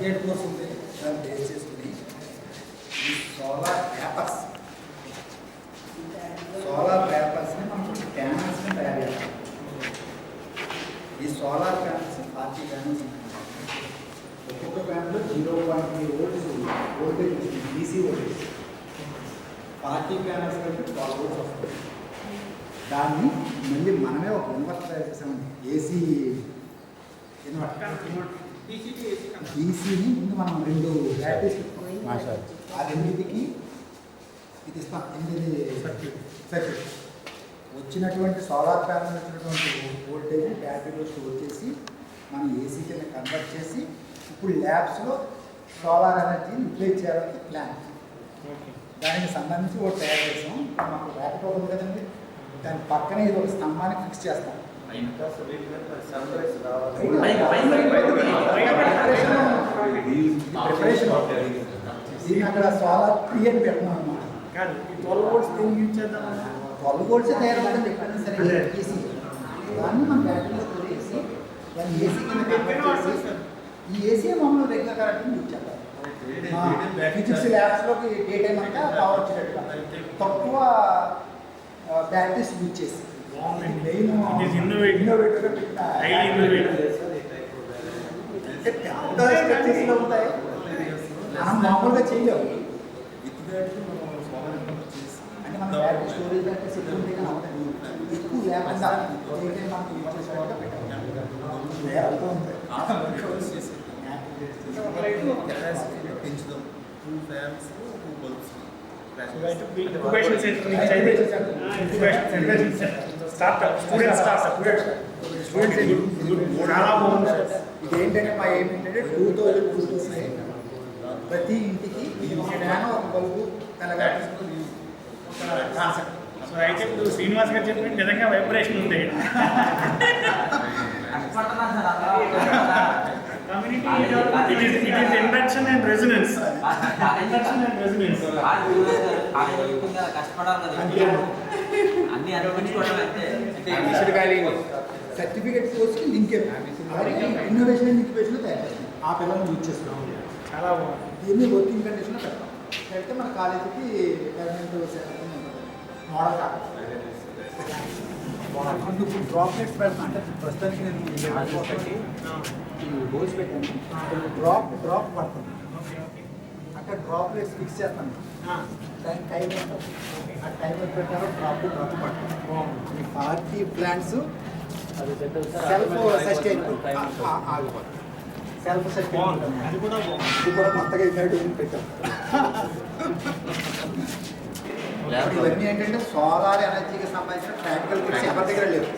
Aid course ఉంది, దాన్ని base చేసుకుని ఈ సోలార్ పేపర్స్ని మనం ప్యానల్స్ని తయారు చేస్తాం. ఈ సోలార్ ప్యానల్స్ 40 ప్యానల్స్ ఉన్నాయి. ఒక్కొక్క ప్యానల్ 0.3 వోల్ట్స్ వోల్టేజ్ వస్తుంది, డీసీ వోల్టేజ్. 40 ప్యానల్స్ కలిపి 12 వోల్ట్స్ వస్తుంది. దాన్ని మళ్ళీ మనమే ఒక ఇన్వర్టర్ తయారు చేసామండి, ఏసీ ఇన్వర్టర్. డీసీని ముందు మనం 2 బ్యాటరీస్ ఆ రెండింటికి ఇది ఇస్తాం. ఏంటిది సర్క్యూట్ వచ్చినటువంటి సోలార్ ప్యానల్ వచ్చినటువంటి వోల్టేజ్ బ్యాటరీలో స్టోర్ చేసి మనం ఏసీ కింద కన్వర్ట్ చేసి ఇప్పుడు ల్యాబ్స్లో సోలార్ ఎనర్జీని యూటిలైజ్ చేయాలని ప్లాన్. దానికి సంబంధించి ఒకటి తయారు చేసాం. మాకు ల్యాప్టాప్ ఉంది కదండి, దాని పక్కనే ఇది ఒక స్తంభాన్ని ఫిక్స్ చేస్తాం. ప్రిపరేషన్ దీన్ని అక్కడ సోలార్ క్రియేట్ పెట్టడం అనమాట. 12 వోల్ట్స్ దీన్ని యూజ్ చేద్దాం. 12 వోల్ట్స్ తయారవుతుంది ఎక్కడైనా సరే ఏసీ. దాన్ని మనం బ్యాటరీలో స్టోర్ చేసి దాన్ని ఏసీ కింద కన్వర్ట్ చేసి ఈ ఏసీ మామూలు రెగ్యులర్ కరెంట్ని యూజ్ చేద్దాం. ఫిజిక్స్ ల్యాబ్స్లోకి ఏ టైం అంటే పవర్ వచ్చేటట్టుగా తక్కువ బ్యాటరీస్ యూజ్ చేసి మెయిన్ ఇన్నోవేటివ్గా పెట్టిన ఉంటాయి. మనం మామూలుగా చేయలేము. అంటే మన బ్యాటరీ స్టోరేజ్ బ్యాటరీస్ ఎక్కువ ఉంటే కానీ అవుతాయి, ఎక్కువ లేకుండా ఏ టైం మనకు యూజ్ చేసేవాళ్ళగా పెట్టాలి. పెంచుదాం. 2 ఫ్యాన్స్ 2 బల్బ్స్ ఇదేంటంటే మా ఏమిటంటే 2000 వస్తాయి. ప్రతి ఇంటికి ఫ్యాన్ ఒక బల్బు కాన్సెప్ట్. సో అయితే ఇప్పుడు శ్రీనివాస్ గారు చెప్పిన నిజంగా వైబ్రేషన్ ఉంది. Community, it is induction and resonance. Induction and resonance. Certificate course link innovation and incubation తయారు చేస్తాం. ఆ పిల్లల్ని యూజ్ చేస్తున్నాం. చాలా బాగుంది. దీన్ని వర్కింగ్ కండిషన్లో పెడతాం. పెడితే మన కాలేజీకి గవర్నమెంట్ మోడల్ కాదు. ఇప్పుడు డ్రాప్లెట్స్ పెడతాం. అంటే ప్రస్తుతానికి నేను హోల్స్ పెట్టాను. డ్రాప్ పడుతుంది. అక్కడ డ్రాప్లెట్స్ ఫిక్స్ చేస్తాను. దానికి టైం ఉంటుంది. ఆ టైమర్ ప్రకారం డ్రాప్ పడుతుంది. ఈ 40 ప్లాంట్స్ సెల్ఫ్ సస్టైన్ ఆగిపోతుంది. సెల్ఫ్ సస్టైన్ ఇది కూడా కొత్తగా ఇన్నట్టు పెట్టాం. ఇవన్నీ ఏంటంటే సోలార్ ఎనర్జీకి సంబంధించిన ప్రాక్టికల్ కిట్స్ ఎవరి దగ్గర లేవు.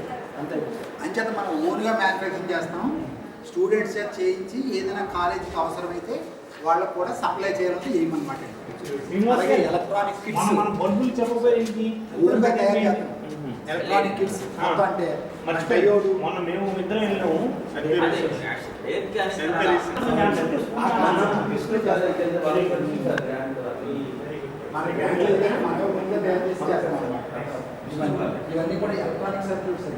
అంచేత మనం ఓన్గా మ్యానుఫ్యాక్చరింగ్ చేస్తాం. స్టూడెంట్స్ చేయించి ఏదైనా కాలేజీకి అవసరమైతే వాళ్ళకు కూడా సప్లై చేయాలంటే ఏమన్నమాట. అలాగే ఎలక్ట్రానిక్ కిట్స్ బల్బులు చెప్పబోయేది ఊరుగా తయారు చేస్తాం. ఎలక్ట్రానిక్ కిట్స్ అంటే డయోడ్ మొన్న మేము ఇద్దరం వెళ్ళాము. ఇవన్నీ కూడా ఎలక్ట్రానిక్ సర్క్యూట్స్.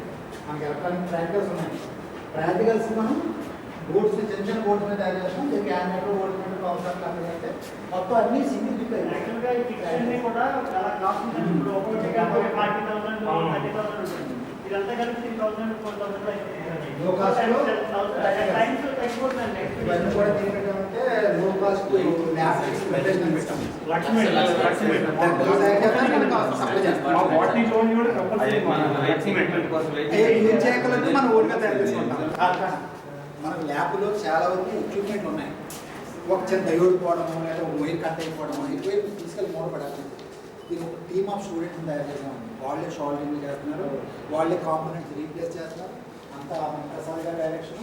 మనకి ఎలక్ట్రానిక్ ప్రాక్టికల్స్ ఉన్నాయి. ప్రాక్టికల్స్ మనం బోర్డ్స్ చిన్న చిన్న బోర్డ్స్ మీద తయారు చేస్తాం. క్యాన్మెటర్ బోర్డ్స్ మీద పవర్ సప్లై అంటే మొత్తం అన్ని సింగిల్ బిట్. యాక్చువల్గా ఈ కిట్స్ అన్ని కూడా చాలా కాస్ట్ ఉంటుంది. ఇప్పుడు ఒక్కొక్కటి 40,000 30,000 ఉంటుంది. ఇదంతా కలిపి 3,000 4,000 లో కాస్ట్ లో ఇవన్నీ కూడా దీనికంటే లో కాస్ట్ చేయగలంటే మనం ఓన్గా తయారు చేసుకుంటాం. మనకు ల్యాబ్లో చాలా వరకు ఎక్విప్మెంట్ ఉన్నాయి. ఒక చిన్న డయోడ్ పోవడము లేదా వైర్ కట్ అయిపోవడము ఎక్కువ తీసుకెళ్ళి మూడపడాలి. ఇది ఒక టీమ్ ఆఫ్ స్టూడెంట్స్ తయారు చేసామండి. వాళ్ళే షాల్డింగ్ చేస్తున్నారు, వాళ్ళే కాంపోనెంట్స్ రీప్లేస్ చేస్తున్నారు. అంతా ప్రసాద్ గారి డైరెక్షన్,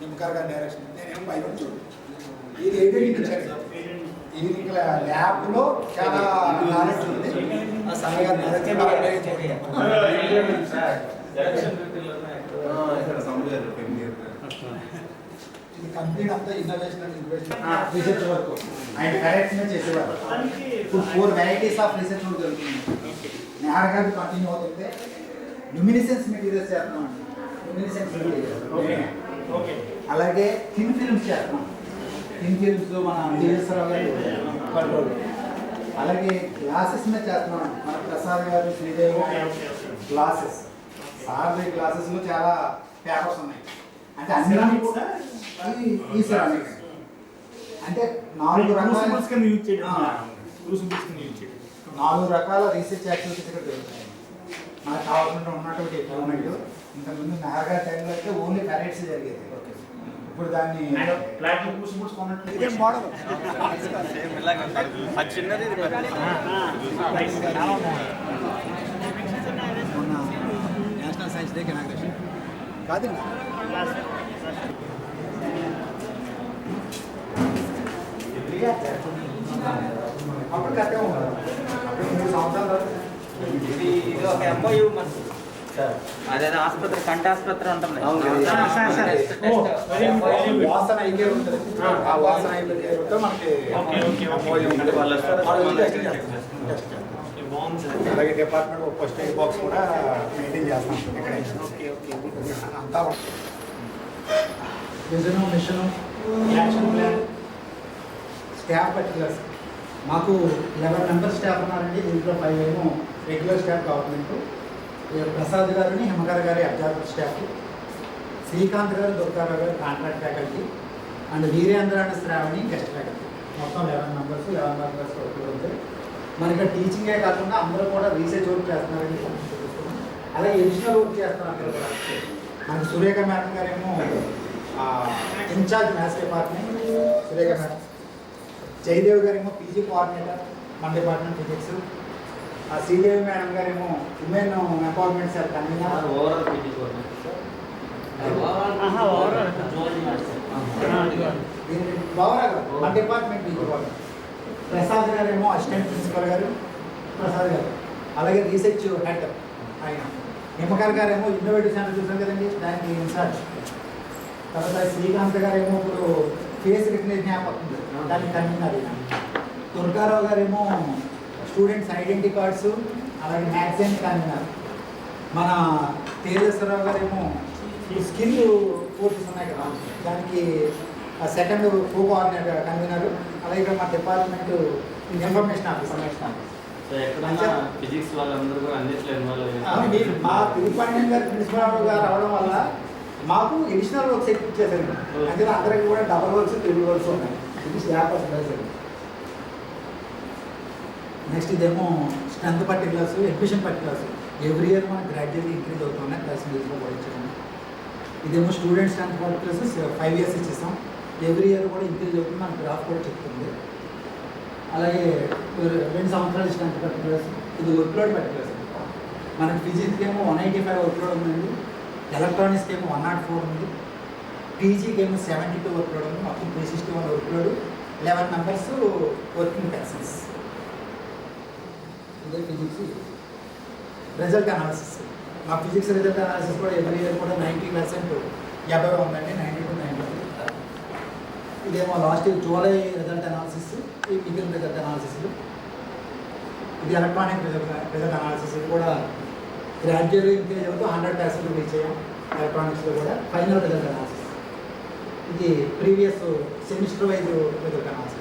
నిమ్మకార్ గారి డైరెక్షన్. నేనేమో బయట చూడు ఇది ఏంటంటే ఇది ఇంకా ల్యాబ్లో చాలా నాలెడ్జ్ ఉంది. ఇది కంప్లీట్ అంతా innovation and investment research work ఆయన డైరెక్ట్గా చేసేవారు. ఇప్పుడు 4 వెరైటీస్ ఆఫ్ రీసెర్చ్ వర్క్ జరుగుతుంది. నేరగా కంటిన్యూ అవుతుంటే ల్యూమినిసెన్స్ మెటీరియల్స్ చేస్తున్నాం అండి. ల్యూమినిసెన్స్ మెటీరియల్ అలాగే థిన్ ఫిల్మ్స్ చేస్తున్నాం. ఇంటీరియర్స్ మన టీఎస్ఆర్ గారు కంట్రోల్. అలాగే క్లాసెస్ మీద చేస్తున్నాం. మన ప్రసాద్ గారు, శ్రీదేవి గారు క్లాసెస్. సార్ క్లాసెస్లో చాలా పేపర్స్ ఉన్నాయి. అంటే అన్ని కూడా ఈ సెరామిక్ అంటే 4 రకాల రీసెర్చ్ యాక్టివిటీస్ ఇక్కడ జరుగుతాయి. మనకు కావాల్సిన ఉన్నటువంటి ఎక్విప్మెంట్. ఇంతకుముందు నాగా టైంలో అయితే ఓన్లీ కరెక్ట్స్ జరిగేది. ఇప్పుడు దాన్ని ఇదే మోడల్ మొన్న నేషనల్ సైన్స్ డేకి ఇనాగ్రేషన్ కాదు. అప్పుడు కట్టే ఉంటారు. అప్పుడు 3 సంవత్సరాలు ఇది ఒక ఎంఓయూ అదే ఆసుపత్రి కంటి ఆసుపత్రి ఉంటుంది. వాసన అయితే ఉంటుంది. ఆ వాసన అయితే మనకి అలాగే డిపార్ట్మెంట్ ఫస్ట్ ఎయిడ్ బాక్స్ కూడా మెయింటైన్ చేస్తాం ఇక్కడ. అంతా vision, mission, action plan, staff particulars. మాకు 11 మెంబర్స్ స్టాఫ్ ఉన్నారండి. దీంట్లో 5 ఏమో రెగ్యులర్ స్టాఫ్ గవర్నమెంట్. ప్రసాద్ గారిని, హిమకర్ గారి observer staff, Srikanth garu, Durgarao garu contract faculty, and Veerendra and Sravani guest faculty. మొత్తం 11 మెంబర్స్ వర్క్ ఉంటాయి. మనకి టీచింగే కాకుండా అందరూ కూడా రీసెర్చ్ వర్క్ చేస్తున్నారండి. అలాగే ఎడిషనల్ వర్క్ చేస్తున్నారు అందరూ కూడా. మనకి సురేఖ మేడం గారేమో incharge maths department, Surekha madam. Jayadev గారేమో పీజీ కోఆర్డినేటర్ మన డిపార్ట్మెంట్ ఫిజిక్స్. శ్రీదేవి మేడం గారేమో ఉమెన్ ఎంపవర్మెంట్ సెల్ కన్వీనర్. మన డిపార్ట్మెంట్ పీజీ కోఆర్డినేటర్. ప్రసాద్ గారేమో అసిస్టెంట్ ప్రిన్సిపల్ గారు ప్రసాద్ గారు. అలాగే రీసెర్చ్ హెడ్ ఆయన. హిమకర్ గారేమో ఇన్నోవేటివ్ సెంటర్ చూసాం కదండి, దానికి ఇన్ఛార్జ్. తర్వాత శ్రీకాంత్ గారేమో ఇప్పుడు ఫేస్ రికగ్నిషన్ యాప్ అవుతుంది, దానికి కన్వీనర్. దుర్గారావు గారేమో స్టూడెంట్స్ ఐడెంటిటీ కార్డ్స్, అలాగే మ్యాగజైన్ కన్వీనర్. మన తేజస్వరరావు గారేమో స్కిల్ కోర్సెస్ ఉన్నాయి కదా, దానికి సెకండ్ కోఆర్డినేటర్ కన్వీనర్. అలాగే మన డిపార్ట్మెంట్ ఇన్ఫర్మేషన్ ఆఫీసర్. ఫిజిక్స్ వాళ్ళందరూ కూడా అన్నిట్లేదు. మా తిరుపతి గారు ప్రిన్సిపల్ గారు రావడం వల్ల మాకు ఎడిషనల్ వర్క్స్ ఇచ్చేసారు. అంటే అందరికి కూడా డబల్ వర్క్స్, ట్రిపుల్ వర్క్స్ ఉన్నాయి. ఇది స్లాబ్ అసలు. నెక్స్ట్ ఇదేమో strength particulars, admission particulars. Every year మనం గ్రాడ్యుయేట్లీ ఇంక్రీజ్ అవుతున్నాయి పర్సెంటేజ్లో పడించాము. ఇదేమో స్టూడెంట్ స్ట్రెంత్ పర్టికులర్స్ 5 years ఇచ్చేస్తాం. ఎవ్రీ ఇయర్ కూడా ఇంక్రీజ్ అవుతుంది, మన గ్రాఫ్ కూడా చెప్తుంది. అలాగే 2 సంవత్సరాలు స్ట్రెంత్ పర్టికులర్స్. ఇది వర్క్లోడ్ పర్టికులర్స్. మనకి ఫిజిక్స్కి ఏమో 185 వర్క్లోడ్ ఉందండి. ఎలక్ట్రానిక్స్కి ఏమో 104 ఉంది. పీజీకి ఏమో 72 వర్క్లోడ్ ఉంది. మొత్తం 361 వర్క్లోడ్. 11 మెంబర్స్ వర్కింగ్ పర్సన్స్. ఇదే ఫిజిక్స్ రిజల్ట్ అనాలిసిస్. మా ఫిజిక్స్ రిజల్ట్ అనాలిసిస్ కూడా ఎవ్రీ ఇయర్ కూడా 90% అబవ్ ఉందండి, 90 to 93. ఇదేమో లాస్ట్ జూలై రిజల్ట్ అనాలిసిస్, ఈ మిగిలిన రిజల్ట్ అనాలిసిస్. ఇది ఎలక్ట్రానిక్ రిజల్ట్ అనాలిసిస్ కూడా గ్రాడ్యుయేట్లీ ఇంక్రీజ్ అవుతూ 100% రీచ్ అయ్యాం. ఎలక్ట్రానిక్స్లో కూడా ఫైనల్ రిజల్ట్ అనాలిసిస్. ఇది previous semester wise result analysis.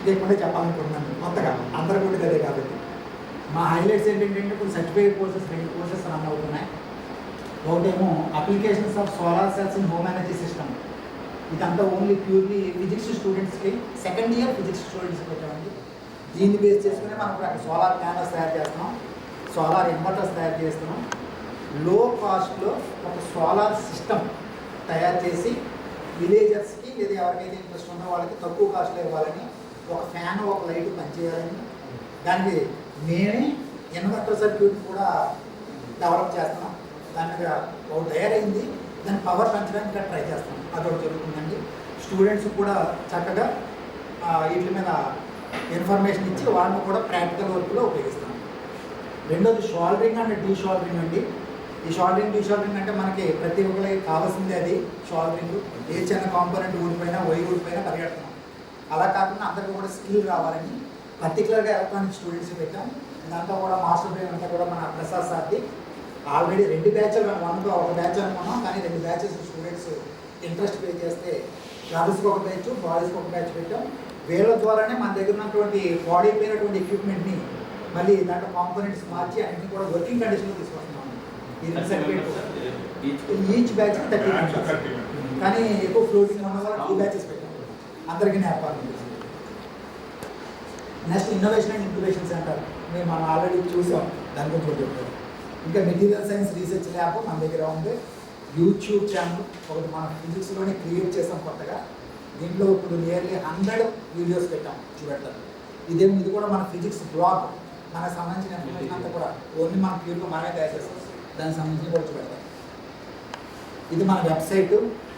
లేకుండా చెప్పాలనుకుంటున్నాను కొత్తగా, అందరూ కూడా అదే కాబట్టి. మా హైలైట్స్ ఏంటంటే ఇప్పుడు సర్టిఫికేట్ కోర్సెస్ 2 కోర్సెస్ రన్ అవుతున్నాయి. ఒకటేమో applications of solar cells in home energy system. ఇదంతా ఓన్లీ ప్యూర్లీ ఫిజిక్స్ స్టూడెంట్స్కి, సెకండ్ ఇయర్ ఫిజిక్స్ స్టూడెంట్స్కి పెట్టామండి. దీన్ని బేస్ చేసుకుని మనం అక్కడ సోలార్ ప్యానల్స్ తయారు చేస్తున్నాం, సోలార్ ఇన్వర్టర్స్ తయారు చేస్తున్నాం. లో కాస్ట్లో ఒక సోలార్ సిస్టమ్ తయారు చేసి విలేజర్స్కి లేదా ఎవరికైతే ఇంట్రెస్ట్ ఉందో వాళ్ళకి తక్కువ కాస్ట్లో ఇవ్వాలని, ఒక ఫ్యాన్, ఒక లైట్ పనిచేయాలని, దానికి మేమే ఇన్వర్టర్ సర్క్యూట్ కూడా డెవలప్ చేస్తున్నాం. దాని మీద ఒకటి తయారైంది, దాని పవర్ పెంచడానికి ట్రై చేస్తాం. అదొకటి జరుగుతుందండి. స్టూడెంట్స్ కూడా చక్కగా వీటి మీద ఇన్ఫర్మేషన్ ఇచ్చి వాళ్ళని కూడా ప్రాక్టికల్ వర్క్లో ఉపయోగిస్తాం. రెండోది షోల్డరింగ్ అండ్ డీ షోల్డరింగ్ అండి. ఈ షోల్డరింగ్, డీ షోల్డరింగ్ అంటే మనకి ప్రతి ఒక్కరికి కావాల్సిందే అది షోల్డరింగ్. ఏ చిన్న కాంపోనెంట్ ఊడిపోయినా, ఊడిపోయినా పరిగెడుతున్నాం. అలా కాకుండా అందరికీ కూడా స్కిల్ రావాలని పర్టికులర్గా ఎలక్ట్రానిక్ స్టూడెంట్స్ పెట్టాం. దాంతో కూడా మాస్టర్ బ్రెయిన్ అంతా కూడా మన ప్రసాద్ సార్ది ఆల్రెడీ 2 బ్యాచ్లు, 1 బ్యాచ్ అనుకున్నాం, కానీ 2 బ్యాచెస్ స్టూడెంట్స్ ఇంట్రెస్ట్ పే చేస్తే గర్ల్స్కి ఒక బ్యాచ్, బాయ్స్కి ఒక బ్యాచ్ పెట్టాం. వీళ్ళ ద్వారానే మన దగ్గర ఉన్నటువంటి పాడైపోయినటువంటి ఎక్విప్మెంట్ని మళ్ళీ దాంట్లో కాంపోనెంట్స్ మార్చి అన్నింటినీ కూడా వర్కింగ్ కండిషన్లో తీసుకొస్తున్నాం. ఈ సర్టిఫికేట్ ఈచ్ బ్యాచ్ 30 మెంబర్స్, కానీ ఎక్కువ ఫ్లోటింగ్ ఉన్న వల్ల 2 బ్యాచెస్ పెట్టాం, అందరికీ నేర్పాలి. Next innovation and incubation centre మేము మనం ఆల్రెడీ చూసాం, దాని గురించి కూడా చెప్పారు. ఇంకా మెటీరియల్ సైన్స్ రీసెర్చ్ ల్యాబ్ మన దగ్గర ఉంది. యూట్యూబ్ ఛానల్ ఒకటి మనం ఫిజిక్స్లోనే క్రియేట్ చేసాం కొత్తగా. దీంట్లో ఇప్పుడు నియర్లీ 100 వీడియోస్ పెట్టాం, చూపెడతారు. ఇది కూడా మన ఫిజిక్స్ బ్లాగ్, మనకు సంబంధించిన ఇన్ఫర్మేషన్ అంతా కూడా ఓన్లీ మన క్యూర్లో మనమే తయారు చేస్తాం, దానికి సంబంధించి కూడా చూపెడతాం. ఇది మన వెబ్సైట్,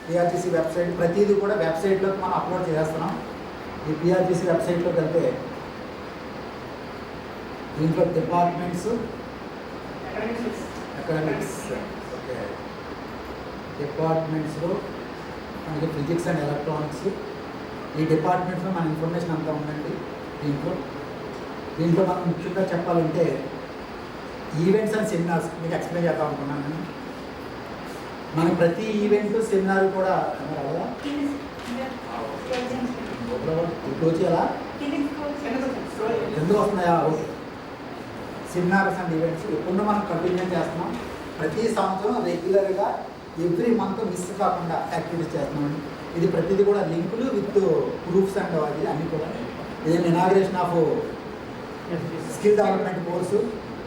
పిఆర్టీసీ వెబ్సైట్. ప్రతిదీ కూడా వెబ్సైట్లోకి మనం అప్లోడ్ చేస్తున్నాం. ఈ పిఆర్టీసీ వెబ్సైట్లోకి వెళ్తే దీంట్లో డిపార్ట్మెంట్స్, ఎకనామిక్స్, ఓకే, డిపార్ట్మెంట్స్లో మనకి ఫిజిక్స్ అండ్ ఎలక్ట్రానిక్స్, ఈ డిపార్ట్మెంట్స్లో మన ఇన్ఫర్మేషన్ అంతా ఉందండి. దీంట్లో మనం ముఖ్యంగా చెప్పాలంటే ఈవెంట్స్ అండ్ సెమినార్స్ మీకు ఎక్స్ప్లెయిన్ చేద్దాం అనుకున్నాను నేను. మన ప్రతి ఈవెంట్ సెమినార్ కూడా ఇప్పుడు వచ్చేలా ఎందుకు వస్తున్నాయా? ఓకే, సెమినార్స్ అండ్ ఈవెంట్స్ ఎప్పుడు మనం కంటిన్యూ చేస్తున్నాం. ప్రతి సంవత్సరం రెగ్యులర్గా ఎవ్రీ మంత్ మిస్ కాకుండా యాక్టివిటీస్ చేస్తున్నామండి. ఇది ప్రతిదీ కూడా లింకులు విత్ ప్రూఫ్స్ అండ్ అది అన్నీ కూడా. ఇది inauguration of skill development course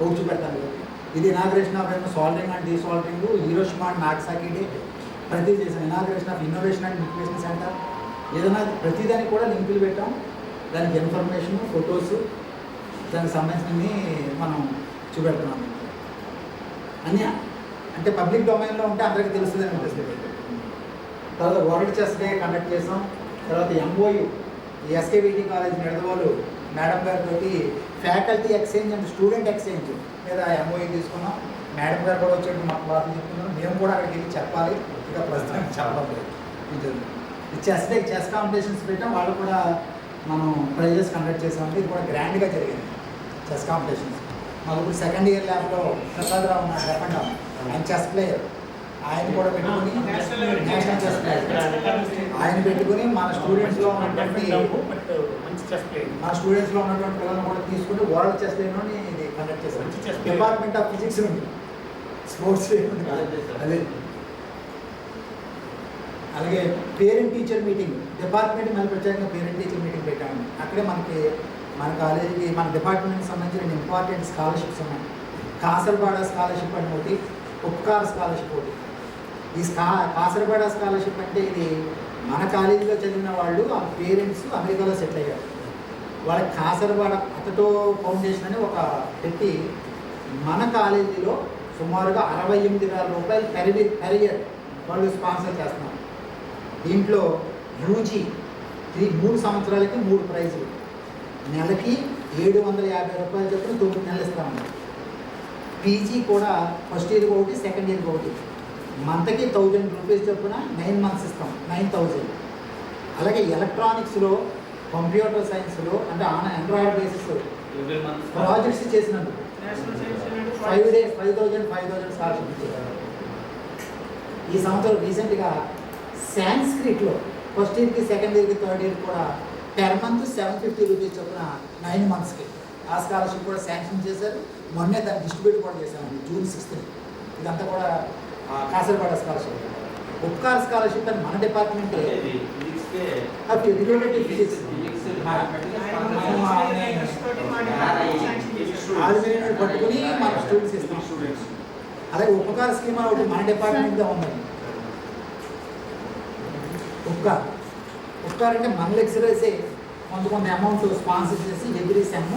ఒకటి చూపెడతాను. ఇది inauguration of soldering and desoldering, Hiroshima and Nagasaki day ప్రతిదీ చేసాం. Inauguration of innovation and incubation centre, ఏదైనా ప్రతిదానికి కూడా లింకులు పెట్టాం. దానికి ఇన్ఫర్మేషన్, ఫొటోస్, దానికి సంబంధించినవి మనం చూపెడుతున్నాం. అన్నీ అంటే పబ్లిక్ డొమైన్లో ఉంటే అందరికీ తెలుస్తుందని అనిపిస్తుంది. తర్వాత వరల్డ్ చెస్ డే కండక్ట్ చేసాం. తర్వాత MOU SKVT college Nidadavolu madam గారితో faculty exchange and student exchange మీద ఎంఓయు తీసుకున్నాం. మేడం గారు కూడా వచ్చేట్టు మాకు వార్తలు చెప్తున్నారు. మేము కూడా అక్కడికి వెళ్ళి చెప్పాలి, ఇక ప్రస్తుతానికి చెప్పలేదు. ఈ చెస్ కాంపిటీషన్స్ పెట్టాం, వాళ్ళు కూడా మనం ప్రైజెస్ కండక్ట్ చేసామంటే ఇది కూడా గ్రాండ్గా జరిగింది చెస్ కాంపిటీషన్స్. మాకు ఇప్పుడు సెకండ్ ఇయర్ ల్యాబ్లో ప్రసాదరావు ఉన్నారు, చెప్పండి, ఆయన చెస్ ప్లేయర్. ఆయన కూడా పెట్టుకుని నేషనల్ చెస్ ప్లేయర్ ఆయన పెట్టుకుని మన స్టూడెంట్స్లో ఉన్నటువంటి పిల్లలను కూడా తీసుకుని వరల్డ్ చెస్ డేలోని ఇది కండక్ట్ చేశారు. డిపార్ట్మెంట్ ఆఫ్ ఫిజిక్స్ నుండి స్పోర్ట్స్ డే ఉంది అదే. అలాగే పేరెంట్ టీచర్ మీటింగ్ డిపార్ట్మెంట్ మళ్ళీ ప్రత్యేకంగా పేరెంట్ టీచర్ మీటింగ్ పెట్టాము. అక్కడే మన కాలేజీకి మన డిపార్ట్మెంట్కి సంబంధించిన ఇంపార్టెంట్ స్కాలర్షిప్స్ ఉన్నాయి. కాసర్బాడ స్కాలర్షిప్ అని ఒకటి, ఉపకార్ స్కాలర్షిప్ ఒకటి. ఈ కాసర్బాడ స్కాలర్షిప్ అంటే ఇది మన కాలేజీలో చదివిన వాళ్ళు ఆ పేరెంట్స్ అమెరికాలో సెటిల్ అయ్యారు. వాళ్ళకి కాసర్బాడ అతటో ఫౌండేషన్ అని ఒక పెట్టి మన కాలేజీలో సుమారుగా 68,000 రూపాయలు పెర్ ఇయర్ వాళ్ళు స్పాన్సర్ చేస్తున్నారు. దీంట్లో యూజీ 3 సంవత్సరాలకి 3 ప్రైజులు, నెలకి 750 రూపాయలు చొప్పున 9 నెలలు ఇస్తామన్నారు. పీజీ కూడా ఫస్ట్ ఇయర్కి ఒకటి, సెకండ్ ఇయర్కి ఒకటి, మంత్కి 1000 రూపీస్ చొప్పున 9 మంత్స్ ఇస్తాం, 9,000. అలాగే ఎలక్ట్రానిక్స్లో, కంప్యూటర్ సైన్స్లో అంటే ఆండ్రాయిడ్ బేసిస్ ప్రాజెక్ట్స్ చేసినందుకు 5 days 5,000 స్కాలర్షిప్ ఇచ్చారు. ఈ సంవత్సరం రీసెంట్గా సాంస్క్రిట్లో ఫస్ట్ ఇయర్కి, సెకండ్ ఇయర్కి, థర్డ్ ఇయర్కి కూడా పెర్ మంత్ 750 రూపీస్ చొప్పున 9 మంత్స్కి ఆ స్కాలర్షిప్ కూడా శాంక్షన్ చేశారు. మొన్నే దాన్ని డిస్ట్రిబ్యూట్ కూడా చేశామండి జూన్ 6th. ఇదంతా కూడా కాసర్బాడ స్కాలర్షిప్. ఉపకార్ స్కాలర్షిప్ అని మన డిపార్ట్మెంట్ రిలేటెడ్ ఫిజిక్స్ పట్టుకుని మన స్టూడెంట్స్ ఇస్తాం. అలాగే ఉపకార స్కీమ్ అని ఒకటి మన డిపార్ట్మెంట్గా ఉందండి. ఉపకార్ అంటే మన లెక్చరర్సే కొంత అమౌంట్ స్పాన్సర్ చేసి ఎవ్రీ సెమ్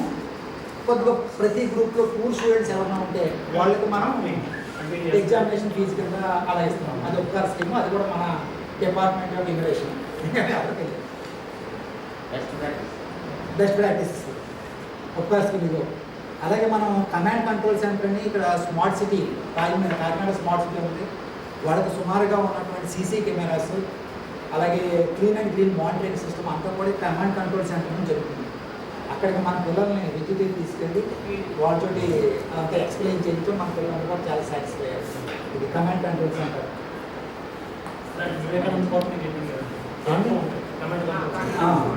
కొద్దిగా ప్రతి గ్రూప్లో పూర్ స్టూడెంట్స్ ఎవరైనా ఉంటే వాళ్ళకి మనం ఎగ్జామినేషన్ ఫీజు కింద అలా ఇస్తున్నాం. అది ఉపకార స్కీమ్, అది కూడా మన department of innovation best practice Upakara scheme ఇదో. అలాగే మనం కమాండ్ కంట్రోల్ సెంటర్ని ఇక్కడ smart city Kakinada smart city ఉంది. వాళ్ళకి సుమారుగా ఉన్నటువంటి సీసీ కెమెరాస్, అలాగే clean and green monitoring system అంతా కూడా కమాండ్ కంట్రోల్ సెంటర్ నుంచి జరుగుతుంది. అక్కడికి మన పిల్లల్ని విద్యుత్ తీసుకెళ్ళి వాళ్ళతో అంతా ఎక్స్ప్లెయిన్ చేయడం మన పిల్లలు కూడా చాలా సాటిస్ఫై అయ్యారు. ఇది కమాండ్ కంట్రోల్ సెంటర్.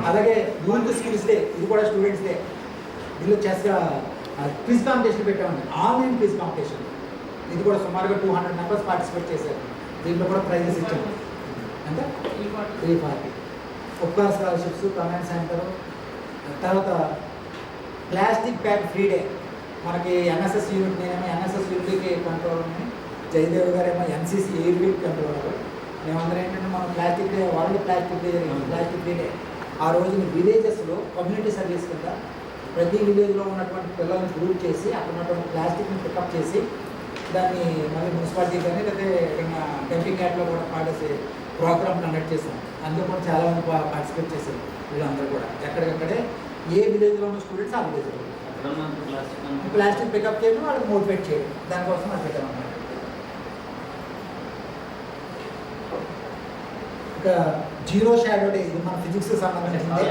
అలాగే యూత్ స్కిల్స్ డే, ఇది కూడా స్టూడెంట్స్ డే. దీనిలో చెస్ క్విజ్ కాంపిటీషన్ పెట్టామండి, ఆన్లైన్ క్విజ్ కాంపిటీషన్. ఇది కూడా సుమారుగా 200 మెంబర్స్ పార్టిసిపేట్ చేశారు. దీంట్లో కూడా ప్రైజెస్ ఇచ్చాము. అంటే 340 ఉపకార స్కాలర్షిప్స్, కమాండ్ సెంటర్. తర్వాత ప్లాస్టిక్ బ్యాగ్ ఫ్రీ డే. మనకి ఎన్ఎస్ఎస్ యూనిట్, నేనేమో ఎన్ఎస్ఎస్ యూనిట్కి కంట్రోల్, జయదేవ్ గారేమో ఎన్సీసీ ఎయిర్ వీక్ కంట్రోలర్. మేమందరం ఏంటంటే మనం plastic day, world plastic day జరిగింది, ప్లాస్టిక్ ఫ్రీ డే. ఆ రోజున విలేజెస్లో కమ్యూనిటీ సర్వీస్ కింద ప్రతి విలేజ్లో ఉన్నటువంటి పిల్లల్ని గ్రూప్ చేసి అక్కడ ఉన్నటువంటి ప్లాస్టిక్ని పికప్ చేసి దాన్ని మళ్ళీ మున్సిపాలిటీ కానీ లేదా డంపింగ్ యార్డ్లో కూడా పాడేసి ప్రోగ్రామ్ కండక్ట్ చేసాం. అందులో కూడా చాలామంది పార్టిసిపేట్ చేశారు. వీళ్ళందరూ కూడా ఎక్కడికక్కడే ఏ విలేజ్లో ఉన్న స్టూడెంట్స్ ఆ విలేజ్లో ప్లాస్టిక్ పికప్ చేయడం, వాళ్ళకి మోటివేట్ చేయడం, దానికోసం అది పెట్టామన్నమాట. ఇంకా జీరో షాడో డే, ఇది మన ఫిజిక్స్ సంబంధించింది.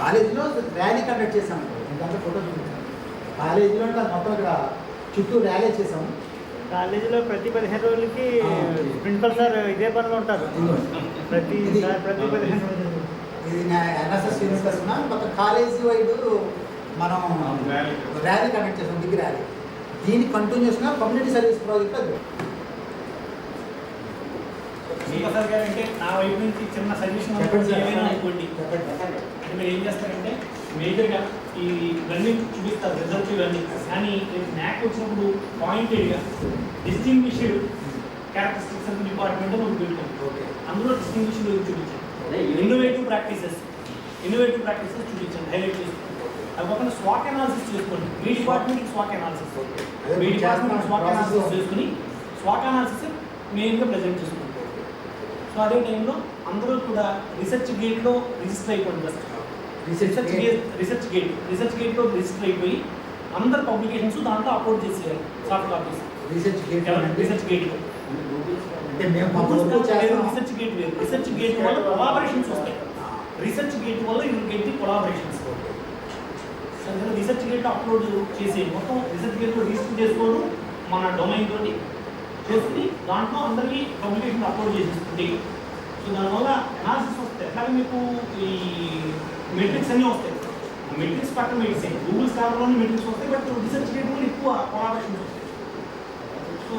కాలేజీలో ర్యాలీ కండక్ట్ చేసాము. ఇంకంతా ఫోటో చూపించాము. కాలేజీలో మొత్తం ఇక్కడ చుట్టూ ర్యాలీ చేసాము. కాలేజీలో ప్రతి 15 రోజులకి ప్రిన్సిపల్ సార్ ఇదే పనిలో ఉంటారు. ప్రతి 15 రోజులు ఇది ఎన్ఎస్ఎస్ యూనిట్ తరఫున మొత్తం కాలేజీ వైడ్ మనం ర్యాలీ కండక్ట్ చేసాం, డిగ్రీ ర్యాలీ. దీన్ని కంటిన్యూస్గా కమ్యూనిటీ సర్వీస్ ప్రాజెక్ట్ అది. సార్ గారు అంటే నా వైపు నుంచి చిన్న సజెషన్ ఏమైనా అనుకోండి. అంటే మీరు ఏం చేస్తారంటే మేజర్గా ఈ రన్నింగ్ చూపిస్తారు, రిజల్ట్ రన్నింగ్, కానీ న్యాక్ వచ్చినప్పుడు పాయింటెడ్గా డిస్టింగ్విష్డ్ క్యారెక్టరిస్టిక్స్ ఆఫ్ డిపార్ట్మెంట్ మనం పెట్టుకోండి. అందులో డిస్టింగ్విష్డ్ చూపించండి. ఇన్నోవేటివ్ ప్రాక్టీసెస్ చూపించండి, హైలైట్ చేసుకోండి. అది కాకుండా స్వాక్ అనాలిసిస్ చేసుకోండి. మీ డిపార్ట్మెంట్కి స్వాక్ అనాలిసిస్, మీ డిపార్ట్మెంట్ స్వాక్ అనాలిసిస్ చేసుకుని స్వాక్ అనాలిసిస్ మెయిన్గా ప్రజెంట్ చేసుకోండి. సో అదే టైంలో అందరూ కూడా రీసెర్చ్ గేట్లో రిజిస్టర్ అయిపోయింది. జస్ట్ రీసెర్చ్ గేట్లో రిజిస్టర్ అయిపోయి అందరు పబ్లికేషన్స్ దాంట్లో అప్లోడ్ చేసేయాలి, సాఫ్ట్ కాపీస్. రీసెర్చ్ గేట్లో రీసెర్చ్ గేట్ వల్ల కొలాబరేషన్స్ వస్తాయి. రీసెర్చ్ గేట్ వల్ల you will get the collaborations. ResearchGate upload చేసి మొత్తం రీసెర్చ్ గేట్లో రిజిస్టర్ చేసుకోవడం మన డొమైన్ తోటి చేసుకుని దాంట్లో అందరికీ పబ్లికేషన్ అప్లోడ్ చేసేస్తుంది. సో దానివల్ల అనాలిసిస్ వస్తాయి. అట్లాగే మీకు ఈ మెట్రిక్స్ అన్నీ వస్తాయి. మెట్రిక్స్ పక్కన మెట్రిక్స్ గూగుల్ స్కాలర్లోనే మెట్రిక్స్ వస్తాయి, బట్ రీసెర్చ్ గేట్ వల్ల ఎక్కువ కొలాబరేషన్స్ వస్తాయి. సో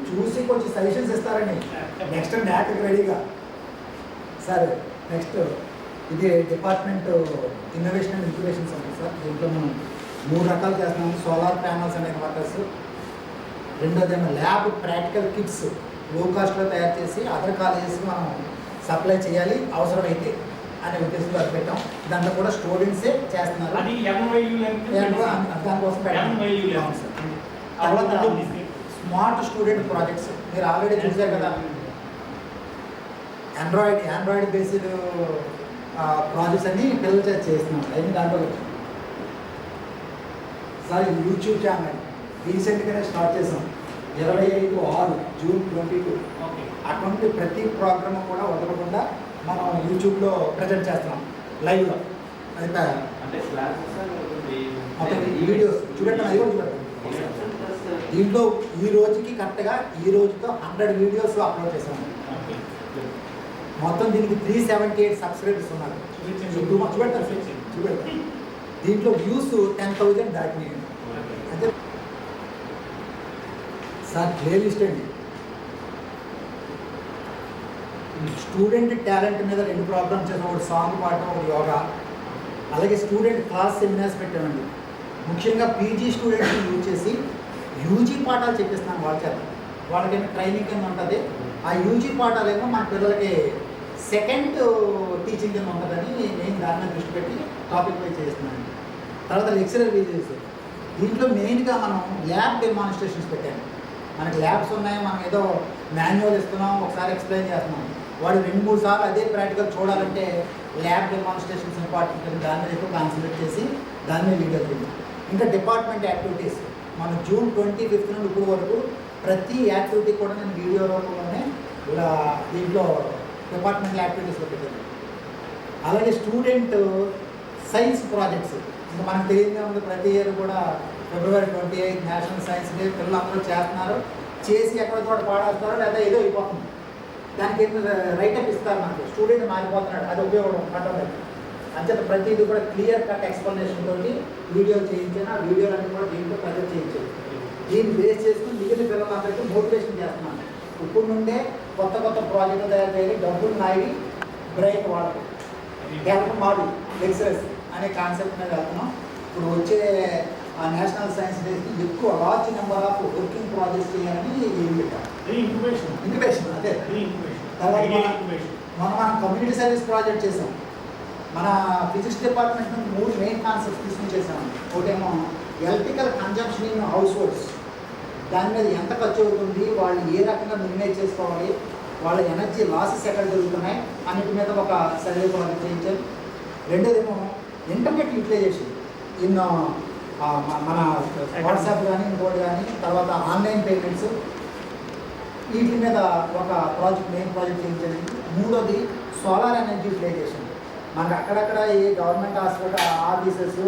చూసి కొంచెం సజెషన్స్ ఇస్తారని నెక్స్ట్ న్యాక్ రెడీగా. సార్ నెక్స్ట్ ఇది department innovation and incubation centre sir. దీంట్లో మనం 3 రకాలు చేస్తున్నాము. Solar panels and inverters. రెండోదేమో ల్యాబ్ ప్రాక్టికల్ కిట్స్ లో కాస్ట్లో తయారు చేసి అదర్ కాలేజెస్కి మనం సప్లై చేయాలి అవసరమైతే అనే ఉద్దేశంతో అది పెట్టాం. దాంట్లో కూడా స్టూడెంట్సే చేస్తున్నారు. దానికోసం పెట్టాం. తర్వాత స్మార్ట్ స్టూడెంట్ ప్రాజెక్ట్స్ మీరు ఆల్రెడీ చూశారు కదా. ఆండ్రాయిడ్ బేస్డ్ ప్రాజెక్ట్స్ అన్ని పిల్లలు చేస్తున్నాం. అవన్నీ దాంట్లో సార్ యూట్యూబ్ ఛానల్ రీసెంట్గానే స్టార్ట్ చేసాం. 25/6 జూన్ 22 అటువంటి ప్రతి ప్రోగ్రామ్ కూడా వదలకుండా మనం యూట్యూబ్లో ప్రజెంట్ చేస్తున్నాం లైవ్లో. అయితే మొత్తం వీడియోస్ చూడండి, అది కూడా చూడండి. దీంట్లో ఈ రోజుకి కరెక్ట్గా ఈ రోజుతో 100 వీడియోస్ అప్లోడ్ చేసాము. మొత్తం దీనికి 378 సబ్స్క్రైబర్స్ ఉన్నారు. చూపెడతారు. దీంట్లో వ్యూస్ 10,000 దాటినాయి. అంటే సార్ ప్లేలిస్ట్ అండి. స్టూడెంట్ టాలెంట్ మీద 2 ప్రోగ్రామ్స్ చేసాం. ఒకటి సాంగ్ పాడటం, ఒకటి యోగా. అలాగే స్టూడెంట్ క్లాస్ సెమినార్స్ పెట్టామండి. ముఖ్యంగా పీజీ స్టూడెంట్స్ని యూజ్ చేసి యూజీ పాఠాలు చెప్పిస్తున్నాను వాళ్ళ చేత. వాళ్ళకేమో ట్రైనింగ్ కింద ఉంటుంది. ఆ యూజీ పాఠాలేమో మన పిల్లలకి సెకండ్ టీచింగ్ కింద ఉంటుందని నేను దాని మీద దృష్టి పెట్టి టాపిక్ పై చేస్తున్నాను. తర్వాత లెక్చరర్ వీడియోస్. దీంట్లో మెయిన్గా మనం ల్యాబ్ డెమాన్స్ట్రేషన్స్ పెట్టాము. మనకి ల్యాబ్స్ ఉన్నాయి, మనం ఏదో మాన్యువల్ ఇస్తున్నాం, ఒకసారి ఎక్స్ప్లెయిన్ చేస్తున్నాం. వాడు 2-3 సార్లు అదే ప్రాక్టికల్ చూడాలంటే ల్యాబ్ డెమాన్స్ట్రేషన్స్ ఇంపార్టెంట్ అని దాని మీద ఎక్కువ కాన్సన్ట్రేట్ చేసి దాని మీద వీడియో తీయాలి. ఇంకా డిపార్ట్మెంట్ యాక్టివిటీస్ మనం జూన్ 25 నుండి ఇప్పుడు వరకు ప్రతి యాక్టివిటీ కూడా నేను వీడియో రూపంలోనే ఇలా దీంట్లో డిపార్ట్మెంటల్ యాక్టివిటీస్లో పెట్టాను. అలాగే స్టూడెంట్ సైన్స్ ప్రాజెక్ట్స్ ఇంకా మనకు తెలియదుగా ఉంది. ప్రతి ఇయర్ కూడా February 28 నేషనల్ సైన్స్ డే పిల్లలందరూ చేస్తున్నారు. చేసి ఎక్కడ చోట పాడేస్తారో లేదా ఏదో అయిపోతుంది. దానికి ఏం రైటప్ ఇస్తారు మనకి, స్టూడెంట్ మారిపోతున్నాడు, అది ఉపయోగం పట్టదు. అంచేత ప్రతిదీ కూడా క్లియర్ కట్ ఎక్స్ప్లెనేషన్ తోటి వీడియో చేయించాను. ఆ వీడియోలన్నీ కూడా దీంట్లో ప్రజెంట్ చేయించాను. దీన్ని బేస్ చేసుకుని మిగిలిన పిల్లలందరికీ మోటివేషన్ చేస్తున్నాను. ఇప్పుడు నుండే కొత్త కొత్త ప్రాజెక్టులు తయారు చేయాలి, డబ్బులు నాయి బ్రేక్ వాడదు, డెవలప్ మాడు లెక్చరర్స్ అనే కాన్సెప్ట్ మీద వెళ్తున్నాం. ఇప్పుడు వచ్చే నేషనల్ సైన్స్ డేకి ఎక్కువ large number of working projects చేయాలని ఏం పెట్టాం. ఇంక్యుబేషన్ అదే. తర్వాత మనం కమ్యూనిటీ సర్వీస్ ప్రాజెక్ట్ చేసాం. మన ఫిజిక్స్ డిపార్ట్మెంట్ నుండి 3 మెయిన్ కాన్సెప్ట్స్ తీసుకుని చేసాము. ఒకటేమో electrical consumption in house holds, దాని మీద ఎంత ఖర్చు అవుతుంది, వాళ్ళు ఏ రకంగా మినిమైజ్ చేసుకోవాలి, వాళ్ళ ఎనర్జీ లాసెస్ ఎక్కడ జరుగుతున్నాయి అన్నిటి మీద ఒక సర్వే ప్రాజెక్ట్ చేయించారు. రెండోదేమో ఇంటర్నెట్ యూటిలైజేషన్ ఇన్ మన వాట్సాప్ కానీ ఇంకోటి కానీ, తర్వాత ఆన్లైన్ పేమెంట్స్, వీటి మీద ఒక ప్రాజెక్ట్ మెయిన్ ప్రాజెక్ట్ చేయించారు. మూడోది సోలార్ ఎనర్జీ యూటిలైజేషన్. మనకు అక్కడక్కడ ఈ గవర్నమెంట్ హాస్పిటల్ ఆఫీసెస్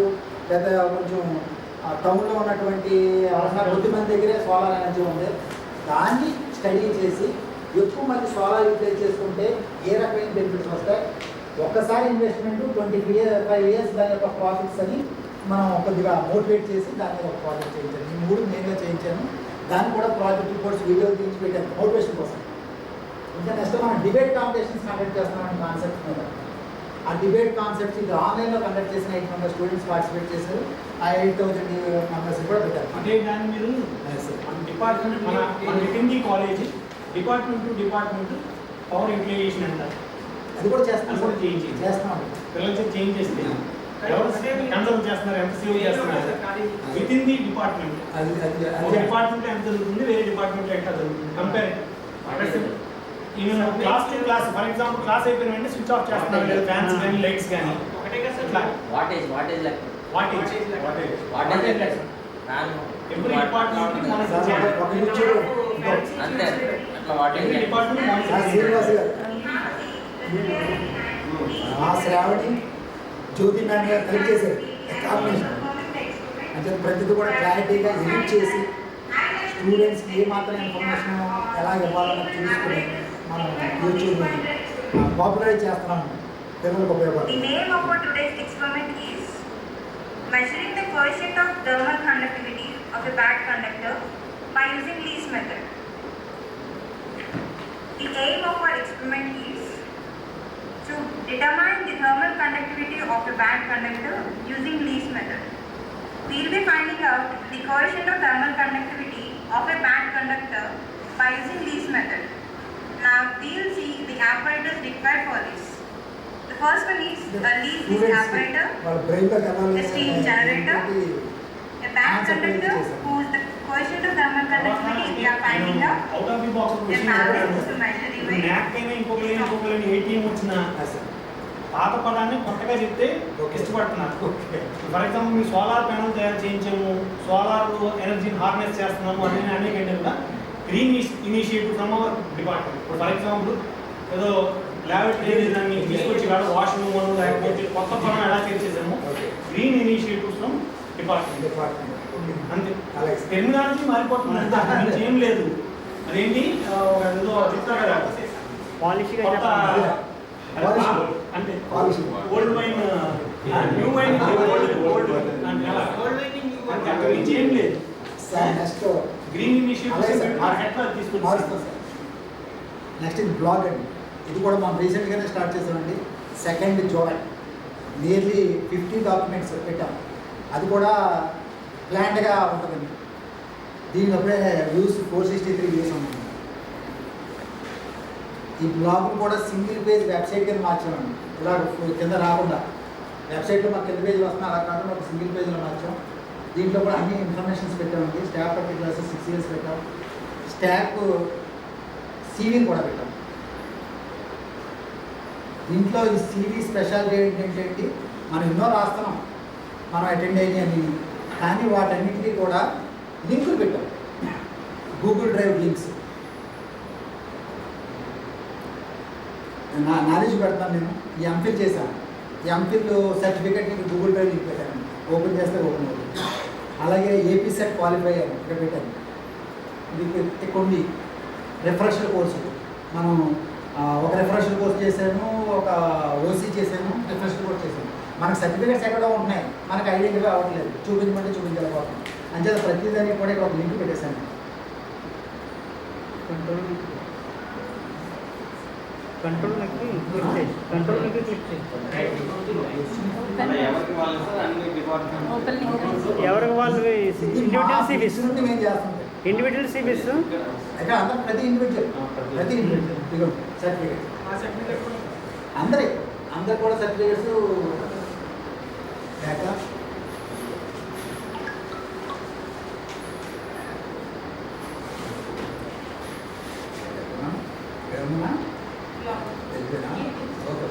లేదా కొంచెం టౌన్లో ఉన్నటువంటి కొద్దిమంది దగ్గరే సోలార్ ఎనర్జీ ఉంది. దాన్ని స్టడీ చేసి ఎక్కువ మంది సోలార్ యూటిలైజ్ చేసుకుంటే ఏ రకమైన బెనిఫిట్స్ వస్తాయి, ఒక్కసారి ఇన్వెస్ట్మెంట్ 25 years దాని యొక్క ప్రాఫిట్స్ అని మనం కొద్దిగా మోటివేట్ చేసి దాని మీద ఒక ప్రాజెక్ట్ చేయించాను. ఈ 3 మెయిన్గా చేయించాను. దాన్ని కూడా ప్రాజెక్ట్ రిపోర్ట్స్ వీడియో తీసి పెట్టాను మోటివేషన్ కోసం. ఇంకా నెక్స్ట్ మనం డిబేట్ కాంపిటీషన్స్ కండక్ట్ చేస్తున్నాం కాన్సెప్ట్ మీద. ఆ డిబేట్ కాన్సెప్ట్స్ ఇది ఆన్లైన్లో కండక్ట్ చేసిన 800 స్టూడెంట్స్ పార్టిసిపేట్ చేశారు. ఆ 8,000 మెంబర్స్ కూడా పెట్టారు. అదే దాన్ని మీరు డిపార్ట్మెంట్ మన college department to department power utilisation అంటారు. అది కూడా చేస్తాం. చేస్తున్నాం. పిల్లలకి చేంజ్ చేస్తే ఎవరు కన్సల్ట్ చేస్తున్నారు, ఎంత సేవ్ చేస్తున్నారు విత్ ఇన్ ది డిపార్ట్మెంట్. ఒక డిపార్ట్మెంట్ ఎంత జరుగుతుంది, వేరే డిపార్ట్మెంట్ ఎట్లా జరుగుతుంది compare. Even class to class, for example class అయిపోయిన వెంటనే స్విచ్ ఆఫ్ చేస్తున్నారు లేదా ఫ్యాన్స్ కానీ లైట్స్ కానీ. వాటేజ్ ఎవ్రీ డిపార్ట్మెంట్ అంతే అట్లా వాటేజ్ శ్రావణి జ్యోతి మ్యామ్ గారు కలెక్ట్ చేశారు కాంబినేషన్. అంటే ప్రతిదీ కూడా క్లారిటీగా ఎడిట్ చేసి స్టూడెంట్స్కి ఏమాత్రం ఇన్ఫర్మేషన్ ఎలా ఇవ్వాలని చూసుకుని మనం యూట్యూబ్ని పాపులరైజ్ చేస్తున్నాము. పిల్లలకు ఉపయోగపడుతుంది. The name of our today's experiment is measuring the coefficient of thermal conductivity of a bad conductor by using Lee's method. The aim of our experiment is to determine the thermal conductivity of a bad conductor using Lee's method. We will be finding out the coefficient of thermal conductivity of a bad conductor by using Lee's method. Now we will see the apparatus required for this. The first one is a Lee's apparator, a steam generator, a bad conductor whose the coefficient of thermal conductivity we are finding out, out of the box a parameter to measure the weight. Math అయినా ఇంకొకరి ATM వచ్చిన పాత పదాన్ని కొత్తగా చెప్తే ఇష్టపడుతున్నారు. For example me solar panel తయారు చేయించాము, సోలార్ ఎనర్జీని హార్నెస్ చేస్తున్నాము అనే అనేకంటే కూడా green initiative from our department. ఇప్పుడు ఫర్ ఎగ్జాంపుల్ ఏదో ల్యాబొరేటరీ దాన్ని తీసుకొచ్చి కాదు వాష్రూమ్ మనం లేకపోతే కొత్త పదం ఎలా చేసేసాము, గ్రీన్ ఇనిషియేటివ్ ఫ్రమ్ డిపార్ట్మెంట్ అంతే. టెర్మినాలజీ మారిపోతుంది అంతే, అంతకు ఏం లేదు. అదేంటి ఏదో చెప్తారు కదా కొత్త అంటే old wine new wine old అంటే అక్కడ నుంచి ఏం లేదు. నెక్స్ట్ గ్రీన్ ఇనిషియేటివ్ నెక్స్ట్ ఇది బ్లాగ్ అండి. ఇది కూడా మనం రీసెంట్గానే స్టార్ట్ చేసామండి. 2nd July నియర్లీ 50 డాక్యుమెంట్స్ పెట్టాం. అది కూడా ప్లాన్డ్గా ఉంటుందండి. దీనికి అప్పుడే వ్యూస్ 463 వ్యూస్ ఉంటుంది. ఈ బ్లాగ్ కూడా సింగిల్ పేజ్ వెబ్సైట్ కింద మార్చామండి. ఇలా కింద రాకుండా వెబ్సైట్లో మాకు కింద పేజీలు వస్తున్నాయి, అలా కాకుండా ఒక సింగిల్ పేజ్లో మార్చాం. దీంట్లో కూడా అన్ని ఇన్ఫర్మేషన్స్ పెట్టామండి. స్టాఫ్ పర్టికులర్స్ 6 years పెట్టాం. స్టాఫ్ సీవీని కూడా పెట్టాం. దీంట్లో ఈ సీవీ స్పెషాలిటీ ఏంటంటే మనం ఎన్నో రాస్తున్నాం, మనం అటెండ్ అయ్యి, కానీ వాటన్నిటికీ కూడా లింకులు పెట్టాం, గూగుల్ డ్రైవ్ లింక్స్. నా నాలెడ్జ్ పెడతాను నేను. ఈ ఎంఫిల్ చేశాను, ఈ ఎంఫిల్ సర్టిఫికేట్ మీకు గూగుల్ డ్రైవ్ లింక్ పెట్టాను, ఓపెన్ చేస్తే ఓపెన్ అవుతుంది. అలాగే ఏపీ సెట్ క్వాలిఫై అయ్యాను, ఇక్కడ పెట్టాను. ఇది కొన్ని రిఫ్రెషర్ కోర్సులు మనం ఒక రిఫ్రెషర్ కోర్స్ చేశాను, ఒక ఓసీ చేశాను, రిఫ్రెషర్ కోర్స్ చేశాను. మనకు సర్టిఫికేట్స్ ఎక్కడో ఉంటున్నాయి, మనకు ఐడెంటిఫై అవ్వట్లేదు, చూపించమంటే చూపించలేకపోతున్నాం. అంచేత ప్రతిదానికి కూడా ఇక్కడ ఒక లింక్ పెట్టేశాను. కంట్రోల్ క్లిక్ చేయి. ఎవరికి వాళ్ళు సార్ అన్ని డిపార్ట్మెంట్ ఎవరికి వాళ్ళు ఇండివిజువల్ సిబిస్ నుండి మేము చేస్తాం. ఇండివిజువల్ సిబిస్ అయితే అందరూ ప్రతి ఇండివిజువల్ ఇదిగో సర్టిఫికేట్ అందరు కూడా సర్టిఫికేట్స్ లేక ఏమన్నా తెలిపేనా? ఓకే.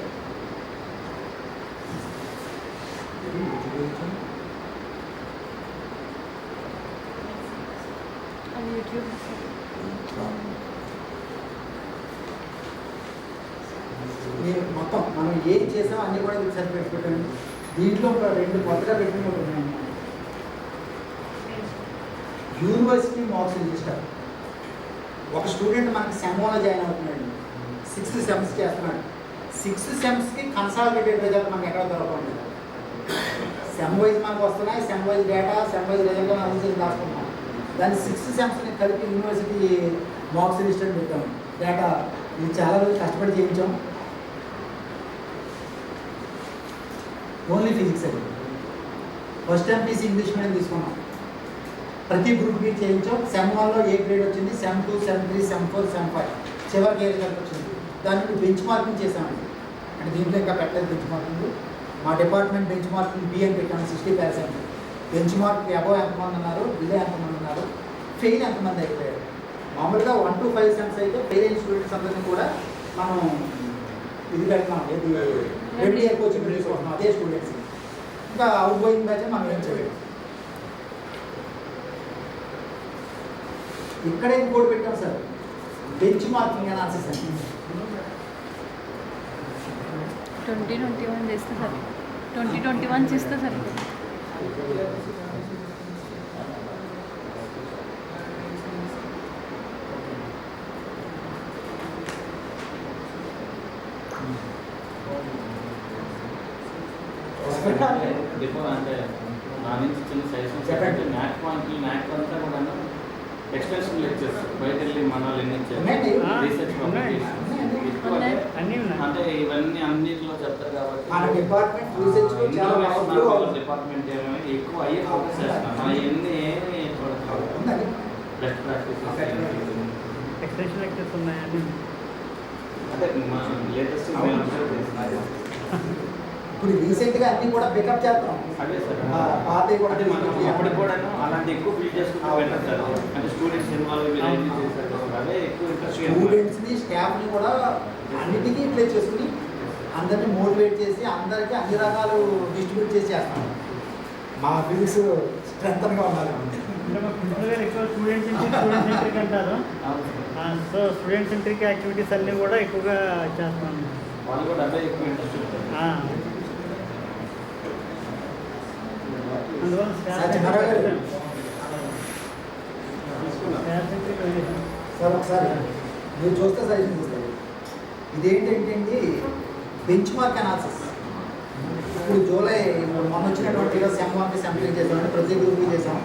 యూట్యూబ్ మీరు మొత్తం మనం ఏం చేసామో అన్నీ కూడా మీకు సర్టిఫికేట్ పెట్టండి. దీంట్లో ఒక 2 కొత్తగా పెట్టిన ఉన్నాయి. University marks register. ఒక స్టూడెంట్ మనకి సెమ్లో జాయిన్ అవుతున్నాడు, 6 సెమ్స్ చేస్తున్నాడు. 6 సెమ్స్కి కన్సాలిడేటెడ్ రిజల్ట్ మనకి ఎక్కడ దొరకకుండా, సెమ్ వైజ్ మనకు వస్తున్నాయి, sem wise data, sem wise result announce చేసి రాసుకుంటున్నాం. దాన్ని 6 సెమ్స్ని కలిపి యూనివర్సిటీ మార్క్స్ రిజిస్టర్ పెట్టాం. డేటా ఇది చాలా రోజులు కష్టపడి చేయించాం. ఓన్లీ ఫిజిక్స్ అది. ఫస్ట్ ఎంపీసీ ఇంగ్లీష్ మీడియం తీసుకున్నాం, ప్రతి గ్రూప్కి చేయించాం. సెమ్ 1లో ఏ గ్రేడ్ వచ్చింది, సెమ్ 2, సెమ్ 3, సెమ్ 4, సెమ్ 5 చివరికి ఏ రిజల్ట్ వచ్చింది. దానికి బెంచ్ మార్కింగ్ చేసామండి. అంటే దీంట్లో ఇంకా పెట్టలేదు బెంచ్ మార్కింగ్. మా డిపార్ట్మెంట్ బెంచ్ మార్కింగ్ బి అని పెట్టాము, 60%. బెంచ్ మార్క్ అబోవ్ ఎంతమంది ఉన్నారు, బిలో ఎంతమంది ఉన్నారు, ఫెయిల్ ఎంతమంది అయిపోయారు. మామూలుగా 1 to 5 సెమ్స్ అయితే ఫెయిల్ అయిన స్టూడెంట్స్ అందరినీ కూడా మనం ఇది పెడతాం, ఇది MBA కోచింగ్ తీసుకుంటున్నాం అదే స్టూడెంట్స్. ఇంకా అవుట్ గోయింగ్ బ్యాచ్ మనం ఏం చేయలేదు. ఇక్కడే ఇంకోటి పెట్టాం సార్, బెంచ్ మార్కింగ్ అనాలిసిస్ అని. 2021 చేస్తే సరే, 2021 చేస్తే సరే. డిపో అంటే నా నుంచి చిన్న సజెషన్స్ చెప్పండి. మ్యాథ్ అంతా కూడా ఎక్స్టెన్షన్ లెక్చర్స్ బయట వెళ్ళి మన వాళ్ళు ఎన్ని ఉన్నాయండి. రీసెర్చ్ అన్నీ ఉన్నాయి. అంటే ఇవన్నీ అన్నింటిలో చెప్తారు కాబట్టి మన డిపార్ట్మెంట్ రీసెర్చ్ చాలా డిపార్ట్మెంట్ ఏమైనా ఎక్కువ అయ్యే ఫోకస్ చేస్తున్నాం. మన ఎన్ని ఏమి ఉందండి. బెస్ట్ ప్రాక్టీసెస్ ఎక్స్టెన్షన్ లెక్చర్స్ ఉన్నాయి అన్నీ. అంటే మన లేటెస్ట్ ఇప్పుడు రీసెంట్గా అన్ని కూడా పికప్ చేస్తాం. అదే సార్ పాతవి కూడా అంటే మనం అప్పటికి కూడా అలాంటి ఎక్కువ ఫీల్ చేసుకుంటూ వెళ్ళాం సార్. అంటే స్టూడెంట్స్ ఇన్వాల్వ్ చేశారు అదే ఎక్కువ ఇంట్రెస్ట్. స్టూడెంట్స్ని స్టాఫ్ని కూడా అన్నిటికీ ప్లే చేసుకుని అందరినీ మోటివేట్ చేసి అందరికీ అన్ని రకాలు డిస్ట్రిబ్యూట్ చేసి చేస్తాం. మా ఫిజిక్స్ స్ట్రెంగ్గా ఉండాలి. అంటే మా ప్రిన్సిపల్ గారు ఎక్కువ స్టూడెంట్ సెంట్రిక్ అంటారు. సో స్టూడెంట్ సెంట్రిక్ యాక్టివిటీస్ అన్నీ కూడా ఎక్కువగా చేస్తాం. వాళ్ళు కూడా అదే ఎక్కువ ఇంట్రెస్ట్ ఉంటారు. అందువల్ల సార్ ఒకసారి మీరు చూస్తే సజెషన్ ఇస్తారు. ఇదేంటంటే బెంచ్ మార్క్ అనాలిసిస్. ఇప్పుడు జూలై మొన్న వచ్చినటువంటి సెమ్ 1కి సెమ్ 3 చేసామంటే ప్రతి గ్రూప్కి చేసాం.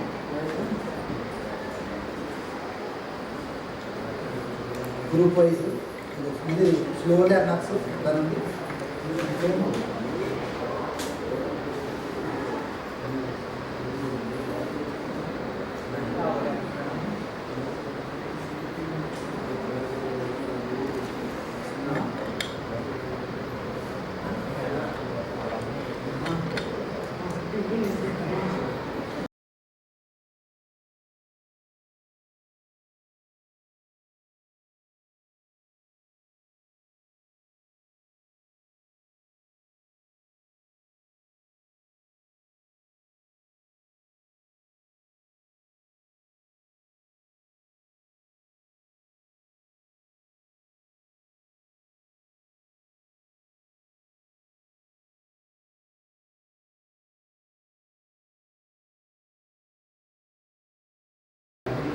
గ్రూప్ వైజ్ ఇది స్లో లెర్నర్స్ దానికి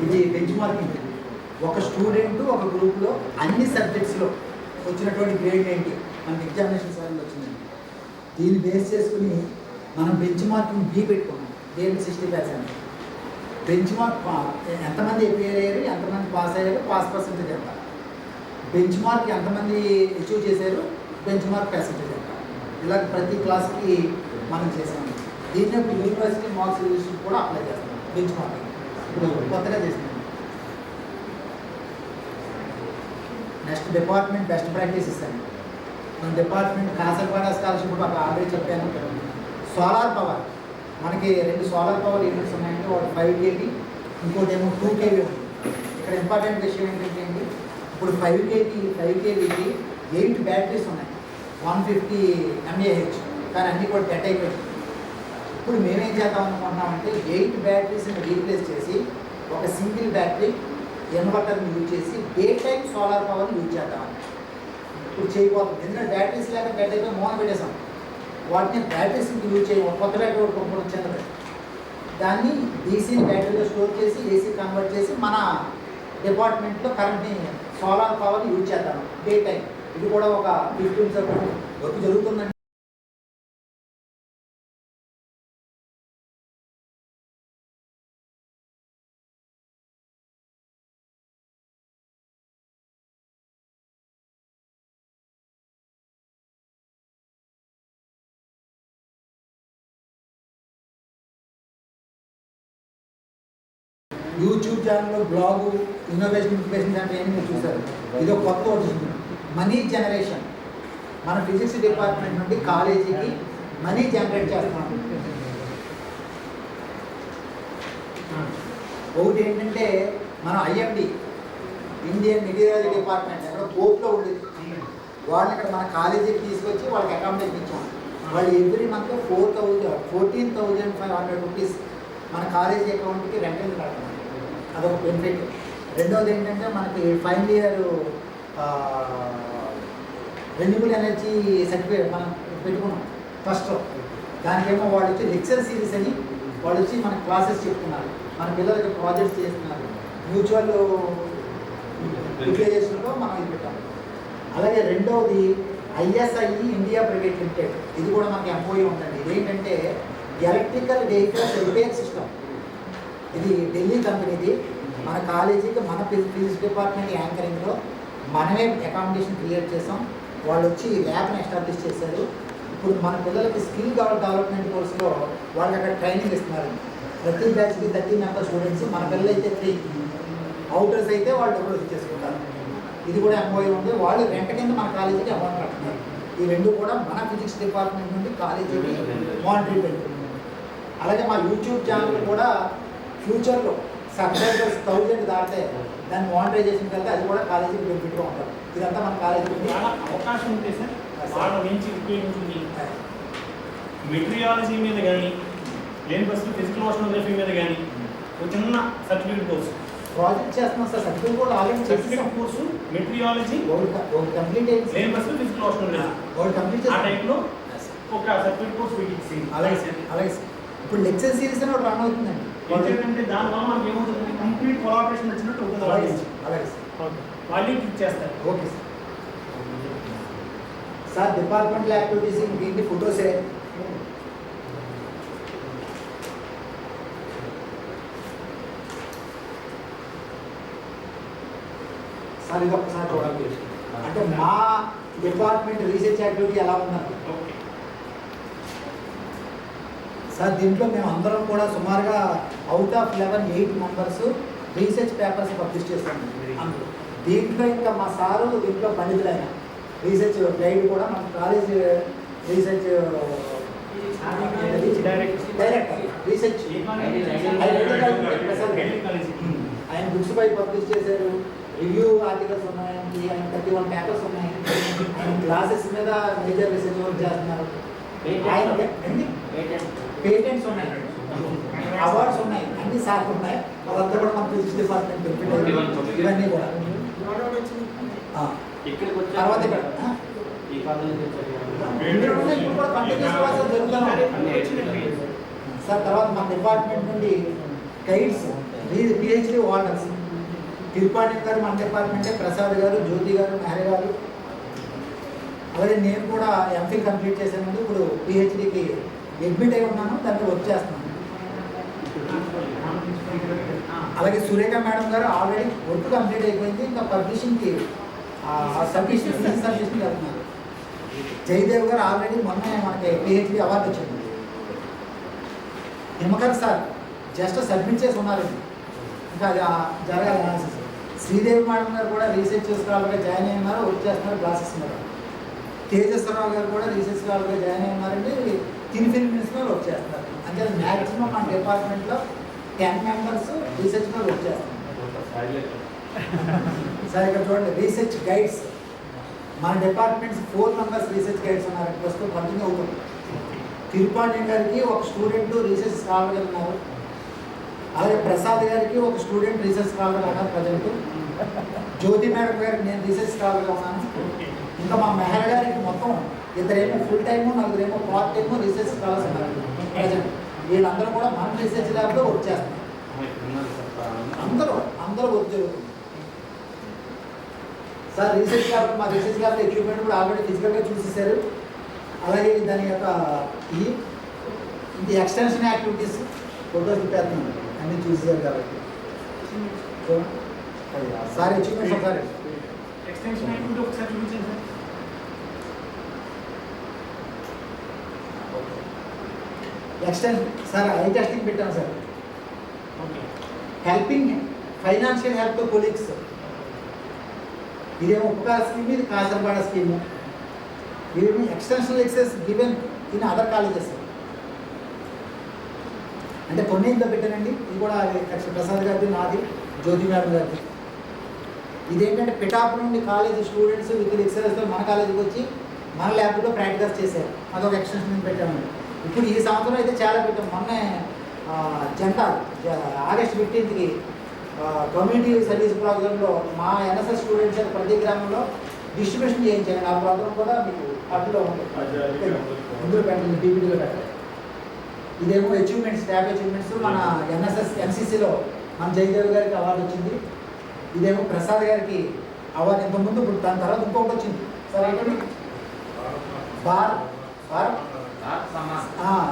ఇది బెంచ్ మార్కింగ్. ఒక స్టూడెంట్ ఒక గ్రూప్లో అన్ని సబ్జెక్ట్స్లో వచ్చినటువంటి గ్రేడ్ ఏంటి మనకి ఎగ్జామినేషన్ సార్లు వచ్చిందండి. దీన్ని బేస్ చేసుకుని మనం బెంచ్ మార్కింగ్ బి పెట్టుకున్నాం. దేనికి 60%. బెంచ్ మార్క్ ఎంతమంది అపియర్ అయ్యారు, ఎంతమంది పాస్ అయ్యారు, పాస్ పర్సెంటేజ్ ఎంత, బెంచ్ మార్క్ ఎంతమంది అచీవ్ చేశారు, బెంచ్ మార్క్ పర్సెంటేజ్ ఎంత, ఇలా ప్రతి క్లాస్కి మనం చేసాము. దీన్ని ఇప్పుడు యూనివర్సిటీ మార్క్స్ రిజిస్టర్ కూడా అప్లై చేస్తాం. బెంచ్ మార్కింగ్ ఇప్పుడు కొత్తగా చేస్తున్నాం. నెక్స్ట్ డిపార్ట్మెంట్ బెస్ట్ ప్రాక్టీస్ ఇస్తాను. మన డిపార్ట్మెంట్ కాసర్పాడ స్కాలర్షిప్ కూడా ఆల్రెడీ చెప్పాను. సోలార్ పవర్ మనకి 2 సోలార్ పవర్ యూనిట్స్ ఉన్నాయంటే ఒకటి 5 kV, ఇంకోటి ఏమో 2 kV ఉంది. ఇక్కడ ఇంపార్టెంట్ విషయం ఏంటంటే ఇప్పుడు 5 kVకి 8 బ్యాటరీస్ ఉన్నాయి, 150 mAh, కానీ అన్నీ కూడా డెడ్ అయిపోయాయి. ఇప్పుడు మేమేం చేద్దాం అనుకుంటున్నామంటే 8 బ్యాటరీస్ని రీప్లేస్ చేసి ఒక సింగిల్ బ్యాటరీ ఇన్వర్టర్ని యూజ్ చేసి డే టైం సోలార్ పవర్ని యూజ్ చేద్దామని ఇప్పుడు చేయబోతుంది. ఎందుకంటే బ్యాటరీస్ లేక డెడ్ అయిపోయి మోన పెట్టేసాం. వాటిని బ్యాటరీస్ యూజ్ చేయం, కొత్త బ్యాటరీ ఒకటి కొనుక్కోవడం చిన్నది, దాన్ని డీసీ బ్యాటరీలో స్టోర్ చేసి ఏసీ కన్వర్ట్ చేసి మన డిపార్ట్మెంట్లో కరెంట్ని సోలార్ పవర్ని యూజ్ చేద్దాం డే టైం. ఇది కూడా ఒక 15 వర్క్ జరుగుతుందండి. యూట్యూబ్ ఛానల్లో బ్లాగు ఇన్నోవేషన్ ఇన్ఫర్మేషన్ సెంటర్ అని మీరు చూసారు. ఇది ఒక కొత్త వచ్చింది, మనీ జనరేషన్. మన ఫిజిక్స్ డిపార్ట్మెంట్ నుండి కాలేజీకి మనీ జనరేట్ చేస్తున్నాం. ఒకటి ఏంటంటే మనం ఐఎండి ఇండియన్ మెటీరియాలజీ డిపార్ట్మెంట్ ఎక్కడ కోర్టులో ఉండేది, వాళ్ళని ఇక్కడ మన కాలేజీకి తీసుకొచ్చి వాళ్ళకి అకామిడేషన్ ఇచ్చాం. వాళ్ళు ఎవ్రీ మంత్ 14,500 రూపీస్ మన కాలేజీ అకౌంట్కి రెంటల్ కడతాం. అదొక బెనిఫిట్. రెండవది ఏంటంటే మనకి final year renewable energy certificate మనం పెట్టుకున్నాం ఫస్ట్. దానికేమో వాళ్ళు వచ్చి లెక్చర్ సిరీస్ అని వాళ్ళు వచ్చి మన క్లాసెస్ చెప్తున్నారు, మన పిల్లలకి ప్రాజెక్ట్స్ చేస్తున్నారు, మ్యూచువల్ యూటిలైజేషన్లో మనం ఇది పెట్టాం. అలాగే రెండవది ISI ఇండియా ప్రైవేట్ లిమిటెడ్, ఇది కూడా మనకి ఎంఓఈ ఉందండి. ఇదేంటంటే ఎలక్ట్రికల్ వెహికల్స్ రిపేర్ సిస్టమ్. ఇది ఢిల్లీ కంపెనీది. మన కాలేజీకి మన ఫిజిక్స్ డిపార్ట్మెంట్ యాంకరింగ్లో మనమే అకామిడేషన్ క్రియేట్ చేసాం. వాళ్ళు వచ్చి ల్యాబ్ని ఎస్టాబ్లిష్ చేశారు. ఇప్పుడు మన పిల్లలకి స్కిల్ డెవలప్మెంట్ కోర్సులో వాళ్ళకి అక్కడ ట్రైనింగ్ ఇస్తున్నారు. ప్రతి బ్యాచ్కి 30 మెంబర్ స్టూడెంట్స్. మన పిల్లలు అయితే 3, అవుటర్స్ అయితే వాళ్ళు డబ్బులు చేసుకుంటారు. ఇది కూడా ఎంఓఈ ఉంది. వాళ్ళు రెంట్ కింద మన కాలేజీకి అమౌంట్ కడుతున్నారు. ఈ రెండు కూడా మన ఫిజిక్స్ డిపార్ట్మెంట్ నుండి కాలేజీకి మానిటరీ పెడుతుంది. అలాగే మా యూట్యూబ్ ఛానల్ కూడా ఫ్యూచర్లో సబ్స్క్రైబర్స్ 1000 దాటితే దాన్ని మానిటైజేషన్కి వెళ్తే అది కూడా కాలేజీకి బెనిఫిట్గా ఉంటుంది. ఇదంతా మన కాలేజీకి చాలా అవకాశం ఉంటే సార్ వాళ్ళ నుంచి ఉపయోగించుకుని మెటీరియాలజీ మీద కానీ లేని బస్సు ఫిజికల్ ఓషనోగ్రఫీ మీద కానీ ఒక చిన్న సర్టిఫికేట్ కోర్సు ప్రాజెక్ట్ చేస్తున్నాం సార్. సర్టిఫికేట్ కూడా already certificate course meteorology complete అయింది. లేని బస్సు ఫిజికల్ ఓషనోగ్రఫీ కంప్లీట్ ఆ టైంలో ఒక సర్టిఫికేట్ కోర్సు వీటికి అలాగే సార్. అలాగే సార్. ఇప్పుడు లెక్చర్ సిరీస్ అని ఒకటి రన్ అవుతుందండి. ఏంటంటే దానివల్ల మనకి ఏమవుతుంది, కంప్లీట్ కొలాబరేషన్ వచ్చినట్టు ఉంటుంది. అలాగే సార్. అలాగే సార్. వాళ్ళు క్లిక్ చేస్తారు. Okay sir. Sir departmental activities దీనికి ఫోటోసే. సార్ ఇది ఒకసారి చూడండి. అంటే మా డిపార్ట్మెంట్ రీసెర్చ్ యాక్టివిటీ ఎలా ఉందండి సార్. దీంట్లో మేము అందరం కూడా సుమారుగా out of 8 members research papers publish చేస్తాము. అందులో దీంట్లో ఇంకా మా సారు దీంట్లో పండితులైన రీసెర్చ్ గైడ్ కూడా మన కాలేజ్ రీసెర్చ్ డైరెక్టర్ రీసెర్చ్ ఆయన బుక్స్ పై పబ్లిష్ చేశారు. రివ్యూ ఆర్టికల్స్ ఉన్నాయి, ఆయన 31 పేపర్స్ ఉన్నాయి. ఆయన క్లాసెస్ మీద మేజర్ రీసెర్చ్ వర్క్ చేస్తున్నారు. ఆయన పేటెంట్స్ ఉన్నాయి, అవార్డ్స్ ఉన్నాయి, అన్ని సార్లు ఉన్నాయి. అదంతా కూడా మన ఫిజిక్స్ డిపార్ట్మెంట్ ఇవన్నీ కూడా తర్వాత ఇక్కడ ఇప్పుడు కూడా కంటిన్యూస్ క్లాసెస్ జరుగుతున్నాయి సార్. తర్వాత మన డిపార్ట్మెంట్ నుండి గైడ్స్ PhD హోల్డర్స్ తిరుపాటి గారు మన డిపార్ట్మెంటే, ప్రసాద్ గారు, జ్యోతి గారు, మేరీ గారు, అలాగే నేను కూడా ఎంఫిల్ కంప్లీట్ చేశాను, ఇప్పుడు పిహెచ్డికి అడ్మిట్ అయి ఉన్నాను, దానికి వర్క్ చేస్తున్నాను. అలాగే సురేఖ మేడం గారు ఆల్రెడీ వర్క్ కంప్లీట్ అయిపోయింది, ఇంకా పబ్లిషింగ్కి సబ్మిషన్ వెళ్తున్నారు. జయదేవ్ గారు ఆల్రెడీ మొన్న మనకి పిహెచ్డి అవార్డు వచ్చింది. హిమకర్ సార్ జస్ట్ సబ్మిట్ చేసి ఉన్నారండి, ఇంకా అది జరగాలి అనాలిసిస్. శ్రీదేవి మేడం గారు కూడా రీసెర్చ్ స్కాలర్గా జాయిన్ అయి ఉన్నారు, వర్క్ చేస్తున్నారు, క్లాసెస్ ఉన్నారు. తేజస్వరరావు గారు కూడా రీసెర్చ్ స్కాలర్గా జాయిన్ అయి ఉన్నారండి, తిన్ ఫిల్మ్ మినిట్స్లో వర్క్ చేస్తున్నారు. అంటే మ్యాక్సిమం మన డిపార్ట్మెంట్లో 10 మెంబర్స్ రీసెర్చ్లో వర్క్ చేస్తున్నారు. సార్ ఇక్కడ చూడండి, రీసెర్చ్ గైడ్స్ మన డిపార్ట్మెంట్స్ 4 మెంబర్స్ రీసెర్చ్ గైడ్స్ ఉన్నారు, ప్రస్తుతం కంటిన్యూ అవుతుంది. తిరుపాటి గారికి ఒక స్టూడెంట్ రీసెర్చ్ స్కాలర్గా ఉన్నారు, అలాగే ప్రసాద్ గారికి ఒక స్టూడెంట్ రీసెర్చ్ స్కాలర్గా ఉన్నారు ప్రజెంట్. జ్యోతి మేడం గారికి నేను రీసెర్చ్ స్కాలర్గా ఉన్నాను. ఇంకా మా మెహర్ గారికి మొత్తం 2 full time, 4 part time research scholars ఉన్నారు ప్రజెంట్. వీళ్ళందరూ కూడా మన రీసెర్చ్ ల్యాబ్లో వర్క్ చేస్తున్నారు. అందరూ వర్క్ జరుగుతుంది. సార్ రీసెర్చ్ ల్యాబ్, మా రీసెర్చ్ ల్యాబ్లో ఎక్విప్మెంట్ కూడా ఆల్రెడీ ఫిజికల్గా చూసేసారు. అలాగే దాని యొక్క ఇది ఎక్స్టెన్షన్ యాక్టివిటీస్ ఫోటోస్ పెట్టేస్తున్నాను, అన్నీ చూసేసారు కాబట్టి. సార్ అచీవ్మెంట్స్ ఒకసారి ఎక్స్టెన్షన్ యాక్టివిటీ ఒకసారి చూపించండి sir. Extension sir I testing పెట్టాను sir. Okay, helping financial help to colleagues, ఇదేమో ఉపకార స్కీమ్, ఇది కాసరపాడ స్కీము. ఇవేమో extensional excess given in other colleges. అంటే కొన్ని ఇంట్లో పెట్టానండి, ఇది కూడా ప్రసాద్ గారిది, నాది, జ్యోతి మేడం గారిది. ఇదేంటంటే పిఠాపు నుండి కాలేజీ స్టూడెంట్స్ విత్ లెక్చరర్స్తో మన కాలేజీకి వచ్చి మన ల్యాబ్లో ప్రాక్టికల్స్ చేశారు, అదొక ఎక్స్టెన్షన్ పెట్టాము. ఇప్పుడు ఈ సంవత్సరం అయితే చాలా పెట్టాం. మొన్నే ఆగస్ట్ 15కి కమ్యూనిటీ సర్వీస్ ప్రోగ్రాంలో మా ఎన్ఎస్ఎస్ స్టూడెంట్స్ ప్రతి గ్రామంలో డిస్ట్రిబ్యూషన్ చేయించాను. ఆ ప్రోగ్రాం కూడా మీకు అడ్డులో ఉంటుంది, ఇందులో పెట్టండి, పీపీటీలో పెట్టండి. ఇదేమో అచీవ్మెంట్స్, స్టాఫ్ అచీవ్మెంట్స్. మన ఎన్ఎస్ఎస్ ఎన్సీసీలో మన జయదేవ్ గారికి అవార్డు వచ్చింది. ఇదేమో ప్రసాద్ గారికి అవార్డు ఇంతకుముందు, ఇప్పుడు దాని తర్వాత ఇంకొకటి వచ్చింది సార్. ఏంటండి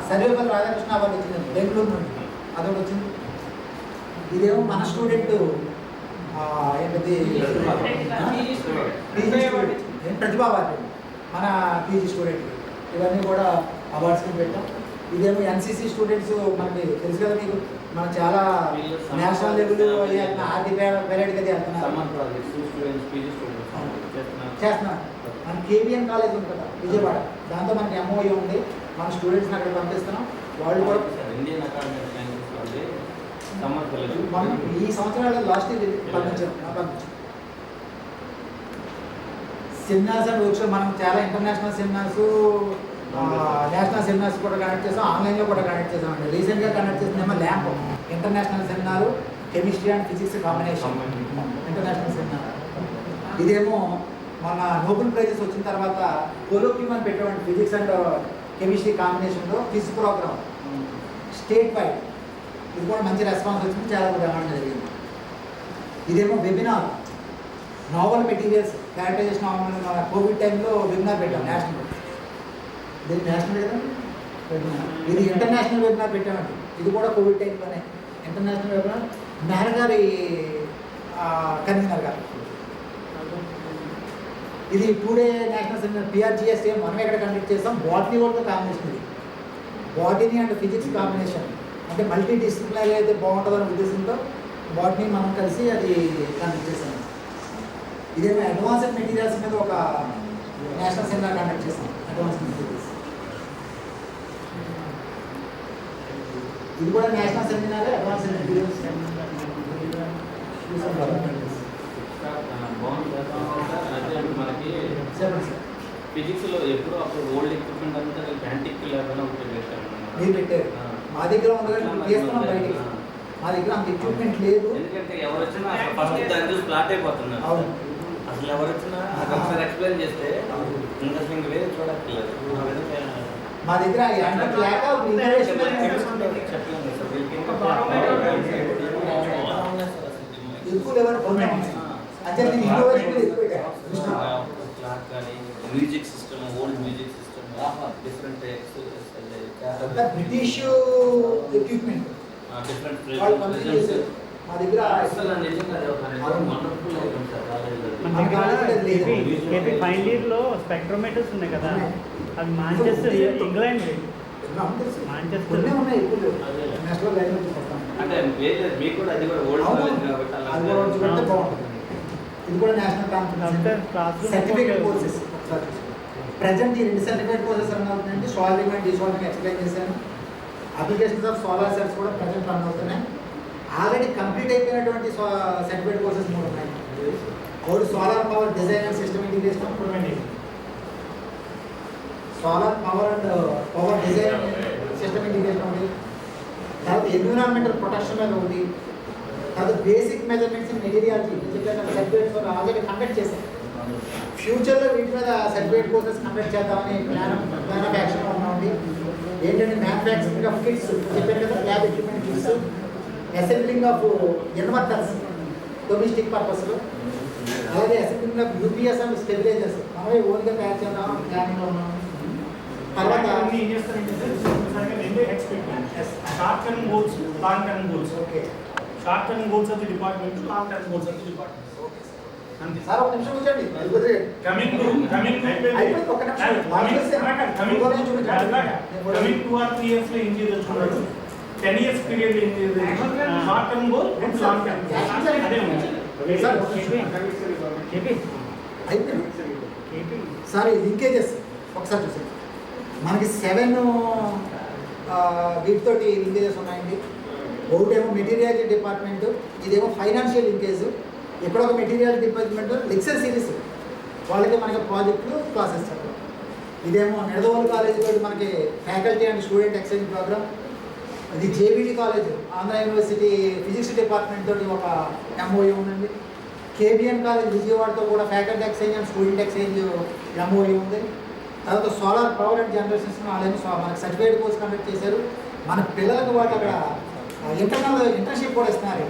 సర్వేపల్లి రాధాకృష్ణ అవార్డు వచ్చింది బెంగళూరు నుండి, అదొకటి వచ్చింది. ఇదేమో మన స్టూడెంట్ ఏంటది పీజీ స్టూడెంట్ ప్రతిభా అవార్డు, మన పీజీ స్టూడెంట్. ఇవన్నీ కూడా అవార్డ్స్ కింద పెట్టాం. ఇదేమో ఎన్సీసీ స్టూడెంట్స్, మనకి తెలుసు కదా మీకు, మనం చాలా నేషనల్ లెవెల్ ఆర్టీ పెరేడ్కి అది చేస్తున్నాం. మన కేబిఎన్ కాలేజ్ ఉంది కదా విజయవాడ, దాంతో మనకి ఎంఓఏ ఉంది. మన స్టూడెంట్స్ని అక్కడ పంపిస్తున్నాం. వాళ్ళు కూడా మనం ఈ సంవత్సరాలు లాస్ట్ ఇయర్ పంపించాం. సెమినార్స్ అండ్ వర్క్షాప్ మనం చాలా ఇంటర్నేషనల్ సెమినార్స్, నేషనల్ సెమినార్స్ కూడా కండక్ట్ చేసాం, ఆన్లైన్లో కూడా కండక్ట్ చేసామండి. రీసెంట్గా కండక్ట్ చేసిందేమో lamp international seminar, chemistry and physics combination international seminar. ఇదేమో మన నోబెల్ ప్రైజెస్ వచ్చిన తర్వాత కొలోక్వియం అని పెట్టామండి, ఫిజిక్స్ అండ్ కెమిస్ట్రీ కాంబినేషన్లో క్విజ్ ప్రోగ్రామ్ స్టేట్ వైడ్. ఇది కూడా మంచి రెస్పాన్స్ వచ్చింది, చాలా ప్రమాణం జరిగింది. ఇదేమో వెబినార్, నావల్ మెటీరియల్స్ క్యారెక్టరైజేషన్ మన కోవిడ్ టైంలో వెబినార్ పెట్టాం నేషనల్. ఇది నేషనల్ కదా వెబినార్, ఇది ఇంటర్నేషనల్ వెబినార్ పెట్టామండి. ఇది కూడా కోవిడ్ టైంలోనే ఇంటర్నేషనల్ వెబినార్. మెహర్ గారి కన్వీనర్ గారు. ఇది 2 డే నేషనల్ సెమినార్ పిఆర్జిఎస్ఏ మనం ఎక్కడ కండక్ట్ చేస్తాం. బాటనీ వాళ్ళతో కాంబినేషన్, ఇది బాటనీ అండ్ ఫిజిక్స్ కాంబినేషన్, అంటే మల్టీ డిసిప్లినరీ అయితే బాగుంటుందనే ఉద్దేశంతో బాటనీ మనం కలిసి అది కండక్ట్ చేసాం. ఇదేమో అడ్వాన్స్డ్ మెటీరియల్స్ మీద ఒక నేషనల్ సెమినార్ కండక్ట్ చేసాం. అడ్వాన్స్డ్ మెటీరియల్స్ ఇది కూడా నేషనల్ సెమినార్, అడ్వాన్స్డ్ మెటీరియల్స్. మనకి ఫిజిక్స్ లో ఎప్పుడు అప్పుడు ఓల్డ్ ఎక్విప్మెంట్ అంతా యాంటిక్ ల్యాబ్ అని ఒకటి పెట్టారు. మీరు పెట్టారు, మా దగ్గర ఉండగా చేస్తున్నాం బయటికి. మా దగ్గర అంత ఎక్విప్మెంట్ లేదు, ఎందుకంటే ఎవరు వచ్చినా ఫస్ట్ దాని చూసి ఫ్లాట్ అయిపోతున్నారు. అవును, అసలు ఎవరు వచ్చినా ఒకసారి ఎక్స్ప్లెయిన్ చేస్తే ఇంకా వేరే చూడట్లేదు. మా దగ్గర యాంటిక్ లేక ఇన్నోవేషన్ ఎక్కువ లెవెల్ అంటే నేను ఇన్నోవేషన్ ఎక్కువ మ్యూజిక్ సిస్టమ్ డిఫరెంట్ అంతా బ్రిటిష్ ఎక్విప్మెంట్ డిఫరెంట్ వాళ్ళు పంపిణీ చేశారు. మా దగ్గర అసలు నిజంగా అది ఒక వండర్ఫుల్ ఐటమ్ సార్ మన దగ్గర ఏపీ ఫైనల్ ఇయర్లో స్పెక్ట్రోమీటర్స్ ఉన్నాయి కదా, అవి మాంచెస్టర్ ఇంగ్లాండ్ మాంచెస్టర్ కొన్ని ఉన్నాయి ఇప్పుడు అదే. నేషనల్ లైన్ నుంచి వస్తాం. అంటే వేరే మీకు కూడా అది కూడా ఓల్డ్ అవును. కాలేజ్ కాబట్టి అలా అది కూడా వచ్చి పెడితే బాగుంటుంది. ఇది కూడా national conference certificate courses. Present ఈ 2 సర్టిఫికేట్ కోర్సెస్ రన్ అవుతున్నాయండి. సాల్వింగ్ అండ్ డిసాల్వింగ్ ఎక్స్ప్లెయిన్ చేశాను. అప్లికేషన్స్ ఆఫ్ సోలార్ సెల్స్ కూడా ప్రజెంట్ రన్ అవుతున్నాయి. ఆల్రెడీ కంప్లీట్ అయిపోయినటువంటి సర్టిఫికేట్ కోర్సెస్ 3 ఉన్నాయి. ఒకటి solar power design and system integration improvement, solar power and power design system integration ఉంది. తర్వాత environmental protection మీద ఉంది. తర్వాత basic measurements in meteorology certificates already conduct చేశాం. ఫ్యూచర్లో వీటి మీద సర్టిఫికేట్ కోర్సెస్ కండక్ట్ చేద్దామని ప్లాన్ ఆఫ్ యాక్షన్ ఉన్నామండి. ఏంటంటే మ్యానుఫ్యాక్చరింగ్ ఆఫ్ కిట్స్ చెప్పారు కదా, lab equipment kits, assembling of inverters domestic పర్పస్లో, అలాగే assembling of UPS and stabilisers మనమే ఓన్గా తయారు చేద్దాం ప్లానింగ్లో ఉన్నాం. తర్వాత ఏం చేస్తారంటే సార్ రెండు expect short term goals, long term goals. Okay short term goals of the department, long term goals of the department. అంతే సార్ ఒక నిమిషం కూర్చోండి. అయిపోతే కమింగ్ అయిపోయింది ఒక నిమిషం. కమింగ్ 2 or 3 years లో ఏం చేయదలుచుకున్నాడు, 10 years పీరియడ్ ఏం చేయదలుచుకున్నాడు, short term goal and long term అదే ఉంది సార్ ఏపీ అయిపోయింది ఏపీ సార్. ఈ లింకేజెస్ ఒకసారి చూసాం. మనకి 7 వీటితోటి లింకేజెస్ ఉన్నాయండి. ఒకటేమో మెటీరియాలిటీ డిపార్ట్మెంట్, ఇదేమో ఫైనాన్షియల్ లింకేజ్. ఇక్కడ ఒక మెటీరియాలిటీ డిపార్ట్మెంట్ లెక్చర్ సిరీస్ వాళ్ళకి మనకి ప్రాజెక్టులు క్లాసెస్ చెప్పడం. ఇదేమో నిడదవోలు కాలేజ్ తోటి మనకి faculty and student exchange program. ఇది JVD college Andhra university physics department తోటి ఒక ఎంఓయూ ఉందండి. కేబిఎన్ కాలేజ్ విజయవాడతో కూడా faculty exchange and student exchange MOU ఉంది. తర్వాత సోలార్ పవర్ అండ్ జనరేషన్స్ వాళ్ళేమో మనకి సర్టిఫికేట్ కోర్స్ కండక్ట్ చేశారు. మన పిల్లలకు వాళ్ళు అక్కడ ఇంటర్నల్ ఇంటర్న్షిప్ కూడా ఇస్తున్నారు.